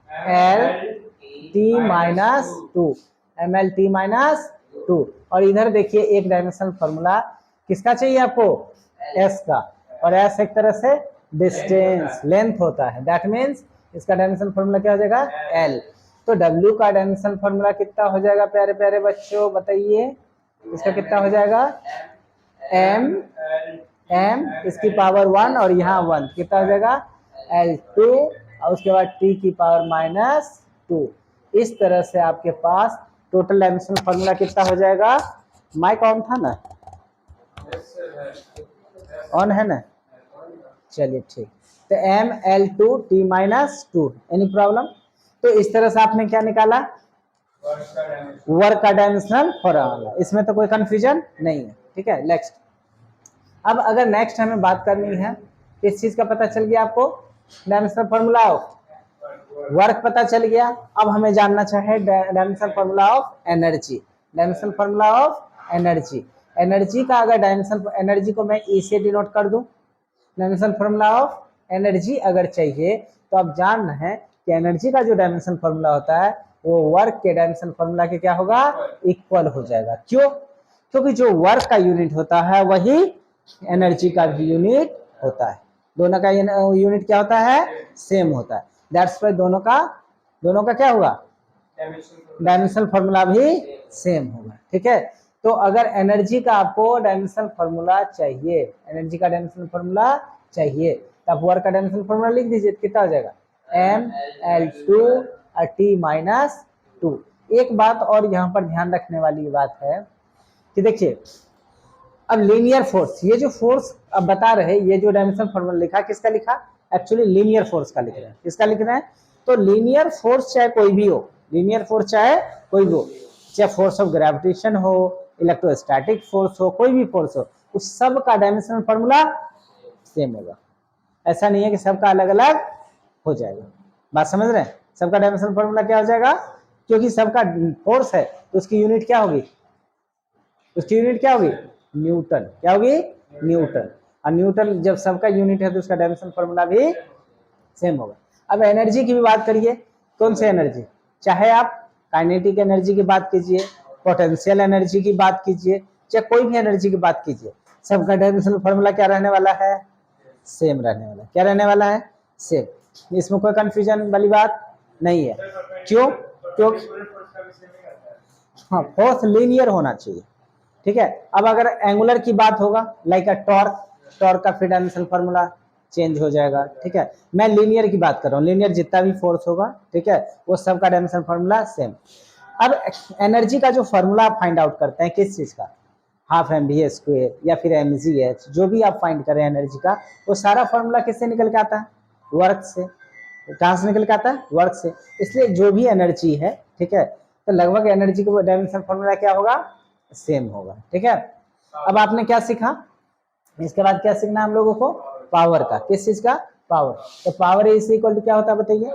l t -2, m l t -2। और इधर देखिए एक डायमेंशनल फॉर्मूला किसका चाहिए आपको, s का, और s एक तरह से डिस्टेंस, लेंथ होता है। दैट मीन्स इसका डायमेंशनल फॉर्मूला क्या हो जाएगा, l। तो w का डायमेंशनल फॉर्मूला कितना हो जाएगा प्यारे प्यारे बच्चों, बताइए इसका कितना हो जाएगा, m इसकी पावर 1 और यहाँ 1, कितना हो जाएगा l2, और उसके बाद t की पावर -2। इस तरह से आपके पास टोटल डायमेंशनल फॉर्मूला कितना हो जाएगा। माइक ऑन था ना, ऑन है ना, चलिए ठीक। तो m l2 t -2, any problem. तो इस तरह से आपने क्या निकाला, वर्क का डायमेंशनल फॉर्मूला, इसमें तो कोई कंफ्यूजन नहीं है, ठीक है। नेक्स्ट, अब अगर नेक्स्ट हमें बात करनी है, इस चीज का पता चल गया आपको, डायमेंशनल फॉर्मूला ऑफ वर्क पता चल गया। अब हमें जानना चाहिए dimensional formula of energy, dimensional formula of energy. Energy का अगर डायमेंशनल, एनर्जी को मैं ई से डिनोट कर दूं, डायमेंशनल फॉर्मूला ऑफ एनर्जी अगर चाहिए तो आप जान रहे हैं कि एनर्जी का जो डायमेंशनल फॉर्मूला होता है वो वर्क के डायमेंशनल फॉर्मूला के क्या होगा, इक्वल हो जाएगा। क्यों, क्योंकि जो वर्क का यूनिट होता है वही एनर्जी का भी यूनिट होता है, दोनों का यूनिट क्या होता है, सेम होता है। दैट्स वाई दोनों का क्या होगा, डायमेंशनल फॉर्मूला भी सेम होगा, ठीक है। तो अगर एनर्जी का आपको डायमेंशनल फॉर्मूला चाहिए, एनर्जी का डायमेंशनल फॉर्मूला चाहिए, तो आप वर्क का डायमेंशनल फॉर्मूला लिख दीजिए, कितना हो जाएगा, m l2 t -2। एक बात और यहाँ पर ध्यान रखने वाली बात है कि देखिए अब लीनियर फोर्स, ये जो फोर्स अब बता रहे, ये जो डायमेंशनल फॉर्मूला लिखा किसका लिखा, एक्चुअली लीनियर फोर्स का लिख रहे हैं। किसका लिख रहे हैं, तो लीनियर फोर्स चाहे कोई भी हो, लीनियर फोर्स चाहे कोई भी हो, चाहे फोर्स ऑफ ग्रेविटेशन हो, इलेक्ट्रोस्टैटिक फोर्स हो, कोई भी फोर्स हो, उस सब का डायमेंशनल फॉर्मूला सेम होगा। ऐसा नहीं है कि सबका अलग अलग हो जाएगा, बात समझ रहे हैं। सबका डायमेंशनल फॉर्मूला क्या हो जाएगा, क्योंकि सबका फोर्स है तो उसकी यूनिट क्या होगी, उसकी यूनिट क्या होगी, न्यूटन। क्या होगी, न्यूटन। और न्यूटन जब सबका यूनिट है तो उसका डायमेंशनल फॉर्मूला भी सेम होगा। अब एनर्जी की भी बात करिए, कौन सी एनर्जी, चाहे आप काइनेटिक एनर्जी की बात कीजिए, पोटेंशियल एनर्जी की बात कीजिए, चाहे कोई भी एनर्जी की बात कीजिए, सबका डायमेंशनल फॉर्मूला क्या रहने वाला है? सेम रहने वाला है। क्या रहने वाला है? सेम। इसमें कोई कंफ्यूजन वाली बात नहीं है। क्यों? क्योंकि हाँ, फोर्स लीनियर होना चाहिए। ठीक है। अब अगर एंगुलर की बात होगा, लाइक अ टॉर्क, टॉर्क का फिर डायमेंशनल फॉर्मूला चेंज हो जाएगा। ठीक है। मैं लीनियर की बात कर रहा हूँ, लीनियर जितना भी फोर्स होगा, ठीक है, वो सब का डायमेंशनल फॉर्मूला सेम। अब एनर्जी का जो फॉर्मूला आप फाइंड आउट करते हैं, किस चीज का? हाफ mv² या फिर mgh, जो भी आप फाइंड करें एनर्जी का, वो सारा फॉर्मूला किससे निकल के आता है? वर्क से। कहां से निकल के आता है? वर्क से। इसलिए जो भी एनर्जी है, ठीक है, तो लगभग एनर्जी का डायमेंशनल फॉर्मूला क्या होगा? सेम होगा। ठीक है। अब आपने क्या सीखा? इसके बाद क्या सीखना है हम लोगों को? पावर का। किस चीज का? पावर। तो पावर इज इक्वल टू क्या होता है बताइए?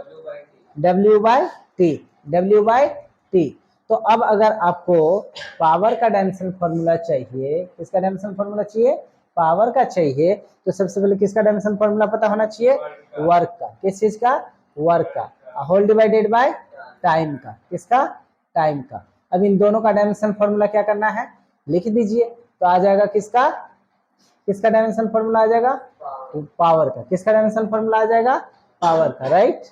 W/T। W/T। तो अब अगर आपको पावर का डायमेंशनल फॉर्मूला चाहिए, किसका डायमेंशनल फॉर्मूला चाहिए? पावर का चाहिए, तो सबसे पहले किसका डायमेंशनल फॉर्मूला पता होना चाहिए? वर्क का। किस चीज का? वर्क का। होल डिवाइडेड बाय टाइम का। किसका? टाइम का। अब इन दोनों का डायमेंशनल फॉर्मूला क्या करना है? लिख दीजिए। तो आ जाएगा किसका? किसका डायमेंशनल फॉर्मूला आ जाएगा? पावर का। किसका डायमेंशनल फॉर्मूला आ जाएगा? पावर का। राइट।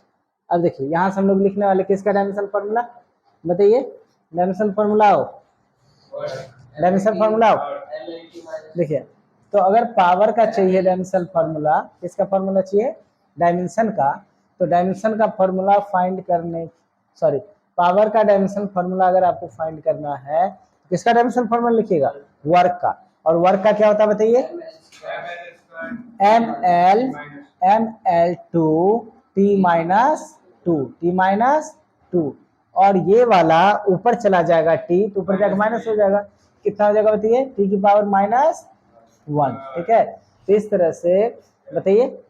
अब देखिए यहां से हम लोग लिखने वाले किसका डायमेंशनल फॉर्मूला बताइए? डायमेंशनल फॉर्मूला हो, डायमेंशनल फॉर्मूला हो। देखिए, तो अगर पावर का चाहिए डायमेंशनल फॉर्मूला, किसका फॉर्मूला चाहिए? डायमेंशन का। तो डायमेंशन का फॉर्मूला फाइंड करने, सॉरी, पावर का डायमेंशनल फॉर्मूला अगर आपको फाइंड करना है, तो किसका डायमेंशनल फॉर्मूला लिखिएगा? वर्क का। और वर्क का क्या होता है बताइए? ml/2t-2 और ये वाला ऊपर चला जाएगा t, तो ऊपर जाकर माइनस हो जाएगा। कितना हो जाएगा बताइए? t की पावर -1। ठीक है। तो इस तरह से बताइए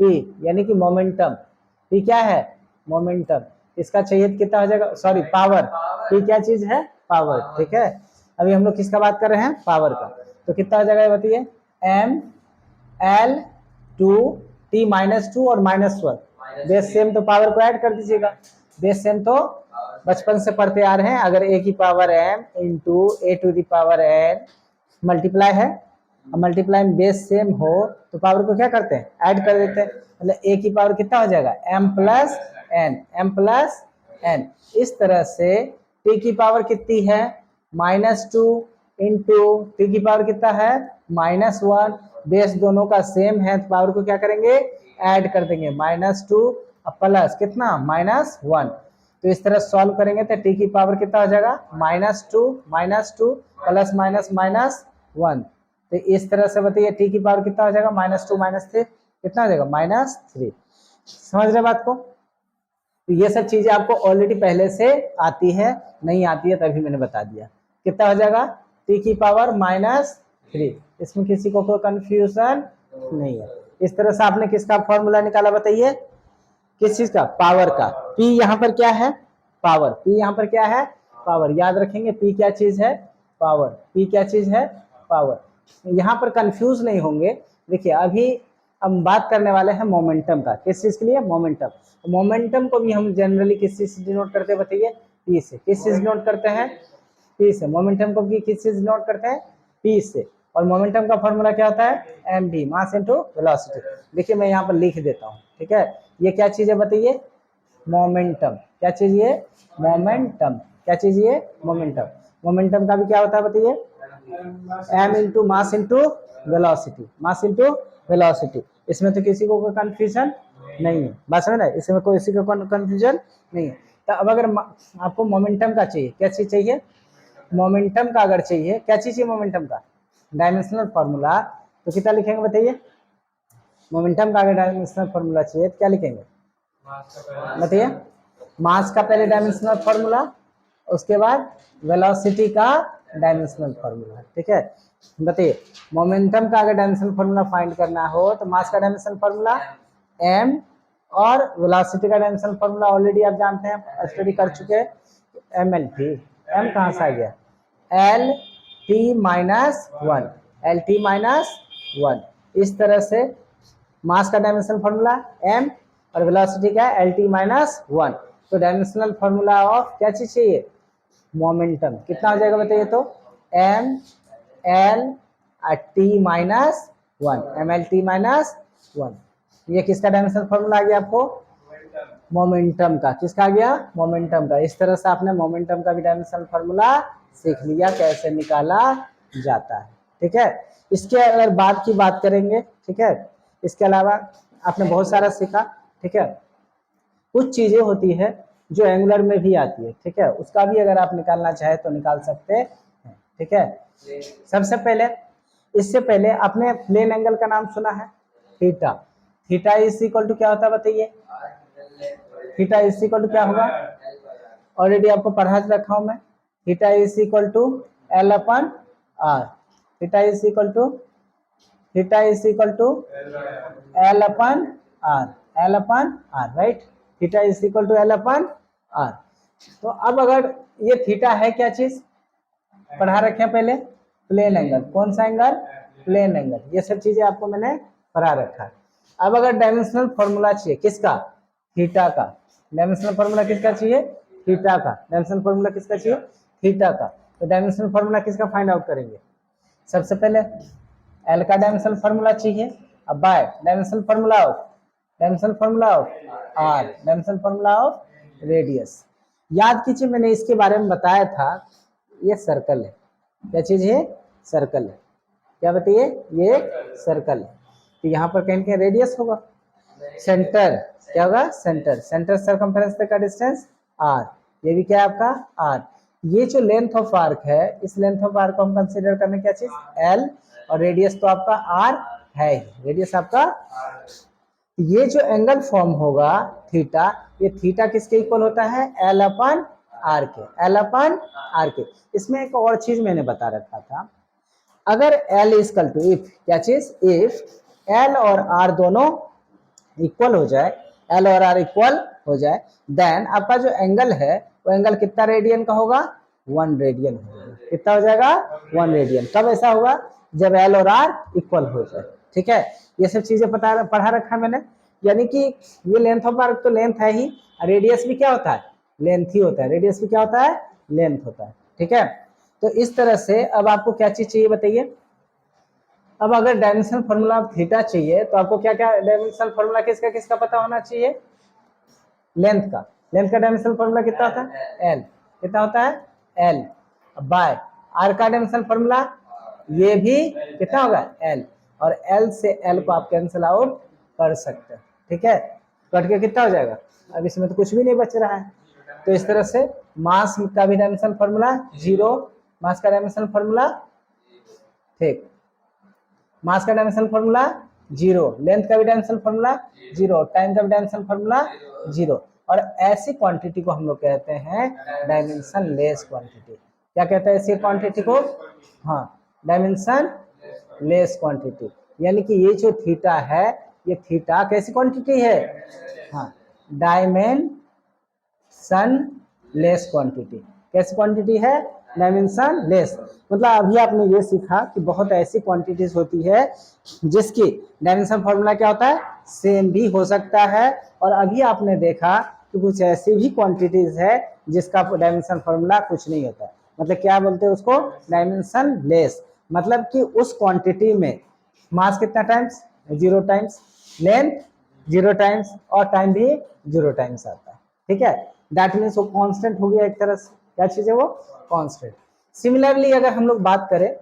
p यानी कि मोमेंटम। p क्या है? मोमेंटम। इसका चाहिए तो कितना हो जाएगा? Sorry, power. p क्या चीज है? पावर। ठीक है। अभी हम लोग किसका बात कर रहे हैं? पावर का। तो कितना हो जाएगा बताइए? ml/2t-2 और -1। बेस सेम, तो पावर को ऐड कर दीजिएगा। बेस सेम तो बचपन से पढ़ते आ रहे हैं। अगर a की power m into a to the power n multiply है, मल्टीप्लाई में बेस सेम हो तो पावर को क्या करते हैं? ऐड कर देते हैं। मतलब a की पावर कितना हो जाएगा? m+n। इस तरह से t की पावर कितनी है? -2 इंटू t की पावर कितना है? -1। बेस दोनों का सेम है तो पावर को क्या करेंगे? ऐड कर देंगे। -2 प्लस कितना? -1। तो इस तरह सॉल्व करेंगे तो t की पावर कितना हो जाएगा? -2 प्लस -1। तो इस तरह से बताइए t की पावर कितना हो जाएगा? -2 -3 कितना हो जाएगा? -3। समझ रहे बात को? तो ये सब चीजें आपको ऑलरेडी पहले से आती है, नहीं आती है तभी मैंने बता दिया। कितना हो जाएगा? t की पावर -3। इसमें किसी को कोई कंफ्यूजन नहीं है। इस तरह से आपने किसका फॉर्मूला निकाला बताइए? किस चीज का? पावर का। p यहाँ पर क्या है? पावर। p यहाँ पर क्या है? पावर। याद रखेंगे p क्या चीज है? पावर। p क्या चीज है? पावर। यहाँ पर कंफ्यूज नहीं होंगे। देखिए अभी हम बात करने वाले हैं मोमेंटम का। किस चीज के लिए? मोमेंटम। मोमेंटम को भी हम जनरली किस चीज से डिनोट करते हैं बताइए? p से। किस चीज डिनोट करते हैं? p से। मोमेंटम को भी किस चीज डिनोट करते हैं? p से। और मोमेंटम का फॉर्मूला क्या होता है? mv, mass into velocity. देखिए मैं यहाँ पर लिख देता हूँ। ठीक है। ये क्या चीज है बताइए? मोमेंटम। क्या चीज ये? मोमेंटम। क्या चीज ये? मोमेंटम। मोमेंटम का भी क्या होता है बताइए? m into mass into velocity. Mass into velocity. इसमें तो किसी को कोई कंफ्यूजन नहीं है। बात समझ रहे? इसमें कोई किसी को कंफ्यूजन नहीं है। तो अब अगर आपको मोमेंटम का चाहिए, क्या चीज चाहिए? मोमेंटम का अगर चाहिए, क्या चीज चाहिए मोमेंटम का? Dimensional formula. तो कितना लिखेंगे बताइए? मोमेंटम का अगर डायमेंशनल फॉर्मूला चाहिए तो क्या लिखेंगे बताइए? मास का पहले डायमेंशनल फॉर्मूला, उसके बाद वेलोसिटी का डायमेंशनल फॉर्मूला। ठीक है। बताइए मोमेंटम का अगर डायमेंशनल फॉर्मूला फाइंड करना हो तो मास का डायमेंशनल फॉर्मूला m और वेलोसिटी का डायमेंशनल फॉर्मूला ऑलरेडी आप जानते हैं, स्टडी कर चुके हैं, mlt। m कहां से आ गया? lt-1। lt-1। इस तरह से मास का डायमेंशनल फॉर्मूला m और वेलोसिटी का lt-1। तो डायमेंशनल फॉर्मूला ऑफ क्या चीज चाहिए, मोमेंटम, कितना हो जाएगा बताइए तो M L T minus one, M L T minus one. ये किसका डायमेंशनल फॉर्मूला आ गया आपको, मोमेंटम का। किसका आ गया, मोमेंटम का। इस तरह से आपने मोमेंटम का भी डायमेंशनल फॉर्मूला सीख लिया कैसे निकाला जाता है। ठीक है, इसके अगर बाद की बात करेंगे, ठीक है, इसके अलावा आपने बहुत सारा सीखा। ठीक है, कुछ चीजें होती है जो एंगुलर में भी आती है, ठीक है, उसका भी अगर आप निकालना चाहे तो निकाल सकते हैं। ठीक है, सबसे पहले, इससे पहले आपने प्लेन एंगल का नाम सुना है, theta. Theta is equal to क्या होता है बताइए, थीटा इज इक्वल टू क्या होगा, ऑलरेडी आपको पढ़ा रखा हूं मैं। Theta is equal to L upon R, theta is equal to, theta is equal to L upon R, L upon R, right. Theta is equal to L upon R. तो अब अगर ये थीटा है क्या चीज, पढ़ा रखे हैं पहले, प्लेन एंगल। कौन सा एंगल, प्लेन एंगल। ये सब चीजें आपको मैंने पढ़ा रखा है। अब अगर डायमेंशनल फॉर्मूला चाहिए किसका, थीटा का। डायमेंशनल फॉर्मूला किसका चाहिए, थीटा का। डायमेंशनल फॉर्मूला किसका चाहिए, थीटा का। तो डायमेंशनल फॉर्मूला किसका फाइंड आउट करेंगे, सबसे पहले एल का डायमेंशनल फॉर्मूला चाहिए। अब by dimensional formula of, dimensional formula of R, dimensional formula of radius. याद कीजिए मैंने इसके बारे में बताया था, ये सर्कल है। क्या चीज है, सर्कल है। क्या बताइए, ये सर्कल है। तो यहाँ पर कहीं कहीं रेडियस होगा, सेंटर क्या होगा, सेंटर, सेंटर सर्कमफेरेंस तक का डिस्टेंस आर, ये भी क्या है आपका आर। ये जो लेंथ ऑफ आर्क है, इस लेंथ ऑफ आर्क को हम कंसीडर करने क्या चीज, एल, और रेडियस तो आपका आर है ही, रेडियस आपका। ये जो एंगल फॉर्म होगा थीटा, ये थीटा किसके इक्वल होता है, एल अपन आर के, एल अपन आर के। इसमें एक और चीज मैंने बता रखा था, अगर एल इजकल टू, इफ क्या चीज, इफ एल और आर दोनों इक्वल हो जाए, एल और आर इक्वल हो जाए, देन आपका जो एंगल है वो एंगल कितना रेडियन का होगा, 1 रेडियन होगा। कितना हो जाएगा, 1 रेडियन। कब ऐसा होगा, जब एल और आर इक्वल हो जाए। ठीक है, ये सब चीजें पढ़ा रखा है मैंने। यानी कि ये लेंथ ऑफ आर्क तो लेंथ है ही, रेडियस भी क्या होता है, लेंथ ही होता है। रेडियस भी क्या होता है, लेंथ होता है। ठीक है, तो इस तरह से अब आपको क्या चीज चाहिए बताइए। अब अगर डायमेंशनल फॉर्मूला ऑफ थीटा चाहिए तो आपको क्या क्या डायमेंशनल फॉर्मूला किसका किसका पता होना चाहिए, लेंथ का। लेंथ का डायमेंशनल फॉर्मूला कितना होता है, एल। कितना होता है, एल। बाय आर का डायमेंशनल फॉर्मूला, ये भी कितना होगा, एल। और एल से एल को आप कैंसिल आउट कर सकते हैं। ठीक है, कट के कितना हो जाएगा, अब इसमें तो कुछ भी नहीं बच रहा है। तो इस तरह से मास का भी डायमेंशनल फॉर्मूला 0, मास का डायमेंशनल फॉर्मूला, ठीक, मास का डायमेंशनल फॉर्मूला 0, लेंथ का भी डायमेंशनल फॉर्मूला 0, टाइम का भी डायमेंशनल फॉर्मूला 0। और ऐसी क्वांटिटी को हम लोग कहते हैं डायमेंशन लेस क्वांटिटी। क्या कहते हैं ऐसी क्वांटिटी को, हाँ, डायमेंशन लेस क्वांटिटी। यानी कि ये जो थीटा है, ये थीटा कैसी क्वांटिटी है, हाँ, डायमेंशन लेस क्वांटिटी। कैसी क्वांटिटी है, डायमेंशन लेस। मतलब अभी आपने ये सीखा कि बहुत ऐसी क्वांटिटीज होती है जिसकी डायमेंशन फॉर्मूला क्या होता है, सेम भी हो सकता है। और अभी आपने देखा कि कुछ ऐसी भी क्वांटिटीज है जिसका डायमेंशन फॉर्मूला कुछ नहीं होता है। मतलब क्या बोलते हैं उसको, डायमेंशन लेस। मतलब कि उस क्वांटिटी में मास कितना टाइम्स, 0 टाइम्स, लेंथ 0 टाइम्स, और टाइम भी 0 टाइम्स आता है। ठीक है, दैट मीन्स वो कांस्टेंट हो गया एक तरह से। क्या चीज है वो, कांस्टेंट। सिमिलरली अगर हम लोग बात करें,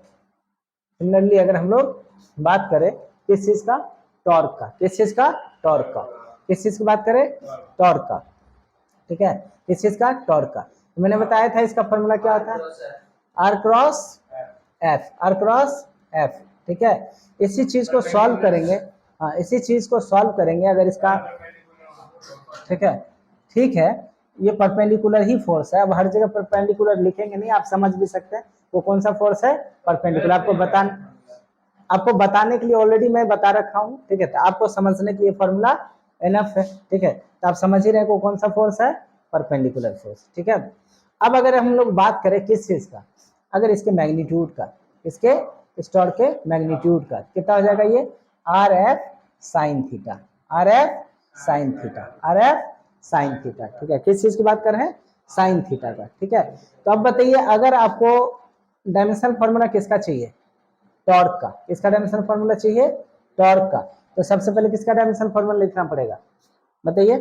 सिमिलरली अगर हम लोग बात करें किस चीज का, टॉर्क का। किस चीज का, टॉर्क का। किस चीज की बात करें, टॉर्क का। ठीक है, किस चीज का, टॉर्क का। तो मैंने बताया था इसका फॉर्मूला क्या होता है, R cross F, R cross F. ठीक है, इसी चीज को सॉल्व करेंगे, हाँ, इसी चीज को सॉल्व करेंगे अगर इसका, ठीक है, ठीक है, ये परपेंडिकुलर ही फोर्स है। अब हर जगह परपेंडिकुलर लिखेंगे नहीं, आप समझ भी सकते हैं वो कौन सा फोर्स है, परपेंडिकुलर। आपको बताने के लिए ऑलरेडी मैं बता रखा हूँ। ठीक है, तो आपको समझने के लिए फॉर्मूला एनफ है। ठीक है, तो आप समझ ही रहे को कौन सा फोर्स है, परपेंडिकुलर फोर्स। ठीक है, अब अगर हम लोग बात करें किस चीज का, अगर इसके मैग्नीट्यूड का, इसके स्टॉर्क के मैग्नीट्यूड का, कितना हो जाएगा ये, R F sine theta, R F sine theta, R F sine theta, ठीक है। किस चीज की बात कर रहे हैं? साइन थीटा का, ठीक है। तो अब बताइए, अगर आपको डायमेंशनल फॉर्मूला किसका चाहिए? टॉर्क का। किसका डायमेंशनल फॉर्मूला चाहिए? टॉर्क का। तो सबसे पहले किसका डायमेंशनल फॉर्मूला लिखना पड़ेगा? बताइए।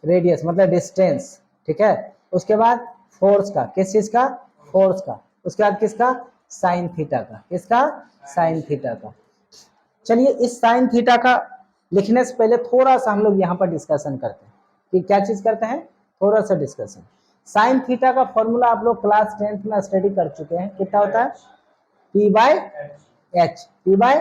रेडियस मतलब डिस्टेंस, ठीक है। उसके बाद फोर्स का। किस चीज का? फोर्स का। उसके बाद किसका? साइन थीटा का। किसका? साइन थीटा का। चलिए, इस साइन थीटा का लिखने से पहले थोड़ा सा हम लोग यहाँ पर डिस्कशन करते हैं कि क्या चीज करते हैं, थोड़ा सा डिस्कशन। साइन थीटा का फॉर्मूला आप लोग क्लास 10th में स्टडी कर चुके हैं। कितना होता है? P by H. P by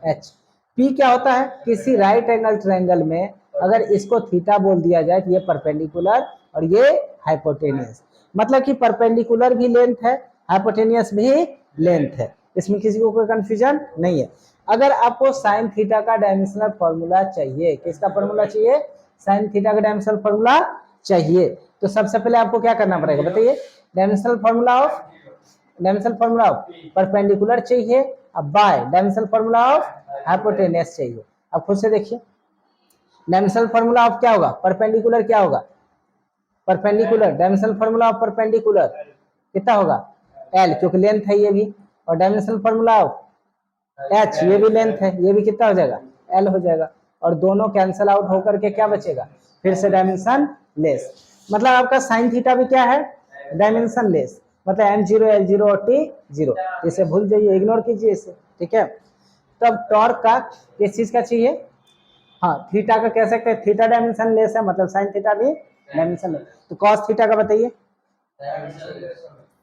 H. P क्या होता है? किसी राइट एंगल ट्रायंगल में अगर इसको थीटा बोल दिया जाए तो ये परपेंडिकुलर और ये हाइपोटेनियस, मतलब कि परपेंडिकुलर भी लेंथ है, हाइपोटेनियस भी लेंथ है। इसमें किसी को कोई कंफ्यूजन नहीं है। अगर आपको साइन थीटा का डायमेंशनल फॉर्मूला चाहिए, किसका फॉर्मूला चाहिए? साइन थीटा का डायमेंशनल फॉर्मूला चाहिए, तो सबसे पहले आपको क्या करना पड़ेगा? बताइए। डायमेंशनल फॉर्मूला ऑफ परपेंडिकुलर चाहिए, अब by dimensional formula of hypotenuse चाहिए। अब खुद से देखिए, डायमेंशनल फॉर्मूला ऑफ क्या होगा? परपेंडिकुलर क्या होगा? Perpendicular. Dimensional formula of perpendicular कितना होगा? एल, क्योंकि लेंथ है ये भी। और डायमेंशनल फॉर्मूला ऑफ एच, ये भी लेंथ है, ये भी कितना हो जाएगा? एल हो जाएगा। और दोनों कैंसल आउट होकर के क्या बचेगा? फिर से डायमेंशन लेस। मतलब आपका साइन थीटा भी क्या है? Dimension less. मतलब m0 l0 और t0, इसे भूल जाइए, इग्नोर कीजिए इसे, ठीक है। तब टॉर्क का किस चीज का चाहिए? हाँ, थीटा का कह सकते हैं, थीटा डायमेंशन लेस है, मतलब साइन थीटा भी डायमेंशन लेस। तो कॉस थीटा का बताइए।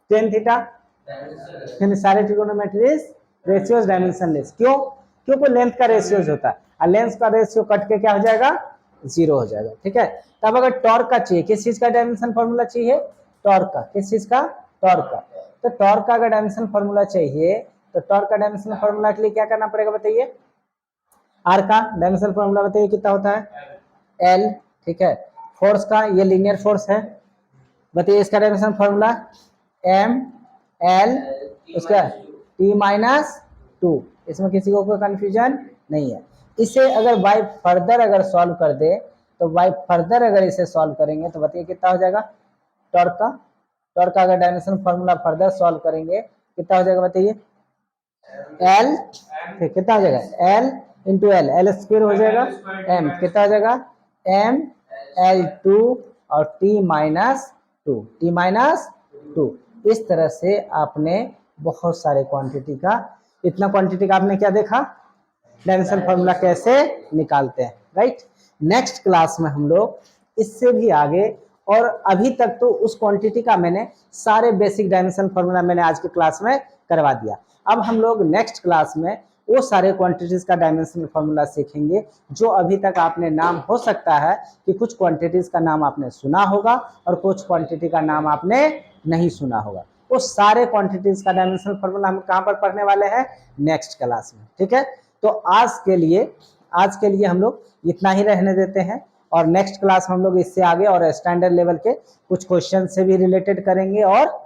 टेन थीटा, सारे ट्रिगोनोमेट्रीज रेशियोज डायमेंशन लेस। क्यों? क्योंकि लेंथ का रेशियोज होता है, और लेंथ का रेशियो कट के क्या हो जाएगा? 0 हो जाएगा, ठीक है। तब अगर टॉर्क का चाहिए, किस चीज का डायमेंशन फॉर्मूला चाहिए? टॉर्क का। किस चीज का? टॉर्क का। तो टॉर्क का अगर डायमेंशन फॉर्मूला चाहिए, तो टॉर्क का डायमेंशन फॉर्मूला के लिए क्या करना पड़ेगा? बताइए। आर का डायमेंशन फॉर्मूला बताइए कितना होता है? एल, ठीक है। फोर्स का, ये लीनियर फोर्स है, बताइए इसका डायमेंशन फॉर्मूला एम एल, उसका टी माइनस 2। इसमें किसी को कोई कंफ्यूजन नहीं है। इसे अगर बाय फर्दर अगर सॉल्व कर दे, तो बाय फर्दर अगर इसे सॉल्व करेंगे तो बताइए कितना हो जाएगा? टॉर्क का। टॉर्क का अगर डायमेंशन फॉर्मूला फर्दर सॉल्व करेंगे कितना हो जाएगा? बताइए। एल, फिर कितना हो जाएगा? L into L, L square हो जाएगा। एम कितना हो जाएगा? एम एल 2 और टी माइनस 2, टी माइनस 2। इस तरह से आपने बहुत सारे क्वांटिटी का, इतना क्वांटिटी का आपने क्या देखा? डायमेंशन फॉर्मूला कैसे निकालते हैं, राइट। नेक्स्ट क्लास में हम लोग इससे भी आगे, और अभी तक तो उस क्वांटिटी का मैंने सारे बेसिक डायमेंशन फॉर्मूला मैंने आज की क्लास में करवा दिया। अब हम लोग नेक्स्ट क्लास में वो सारे क्वांटिटीज का डायमेंशनल फॉर्मूला सीखेंगे जो अभी तक आपने नाम, हो सकता है कि कुछ क्वांटिटीज का नाम आपने सुना होगा और कुछ क्वांटिटी का नाम आपने नहीं सुना होगा। वो सारे क्वांटिटीज का डायमेंशनल फॉर्मूला हम कहाँ पर पढ़ने वाले हैं? नेक्स्ट क्लास में, ठीक है। तो आज के लिए हम लोग इतना ही रहने देते हैं, और नेक्स्ट क्लास में हम लोग इससे आगे और स्टैंडर्ड लेवल के कुछ क्वेश्चन से भी रिलेटेड करेंगे और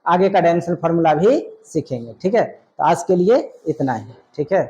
आगे का डायमेंशनल फॉर्मूला भी सीखेंगे, ठीक है। तो आज के लिए इतना ही, ठीक है।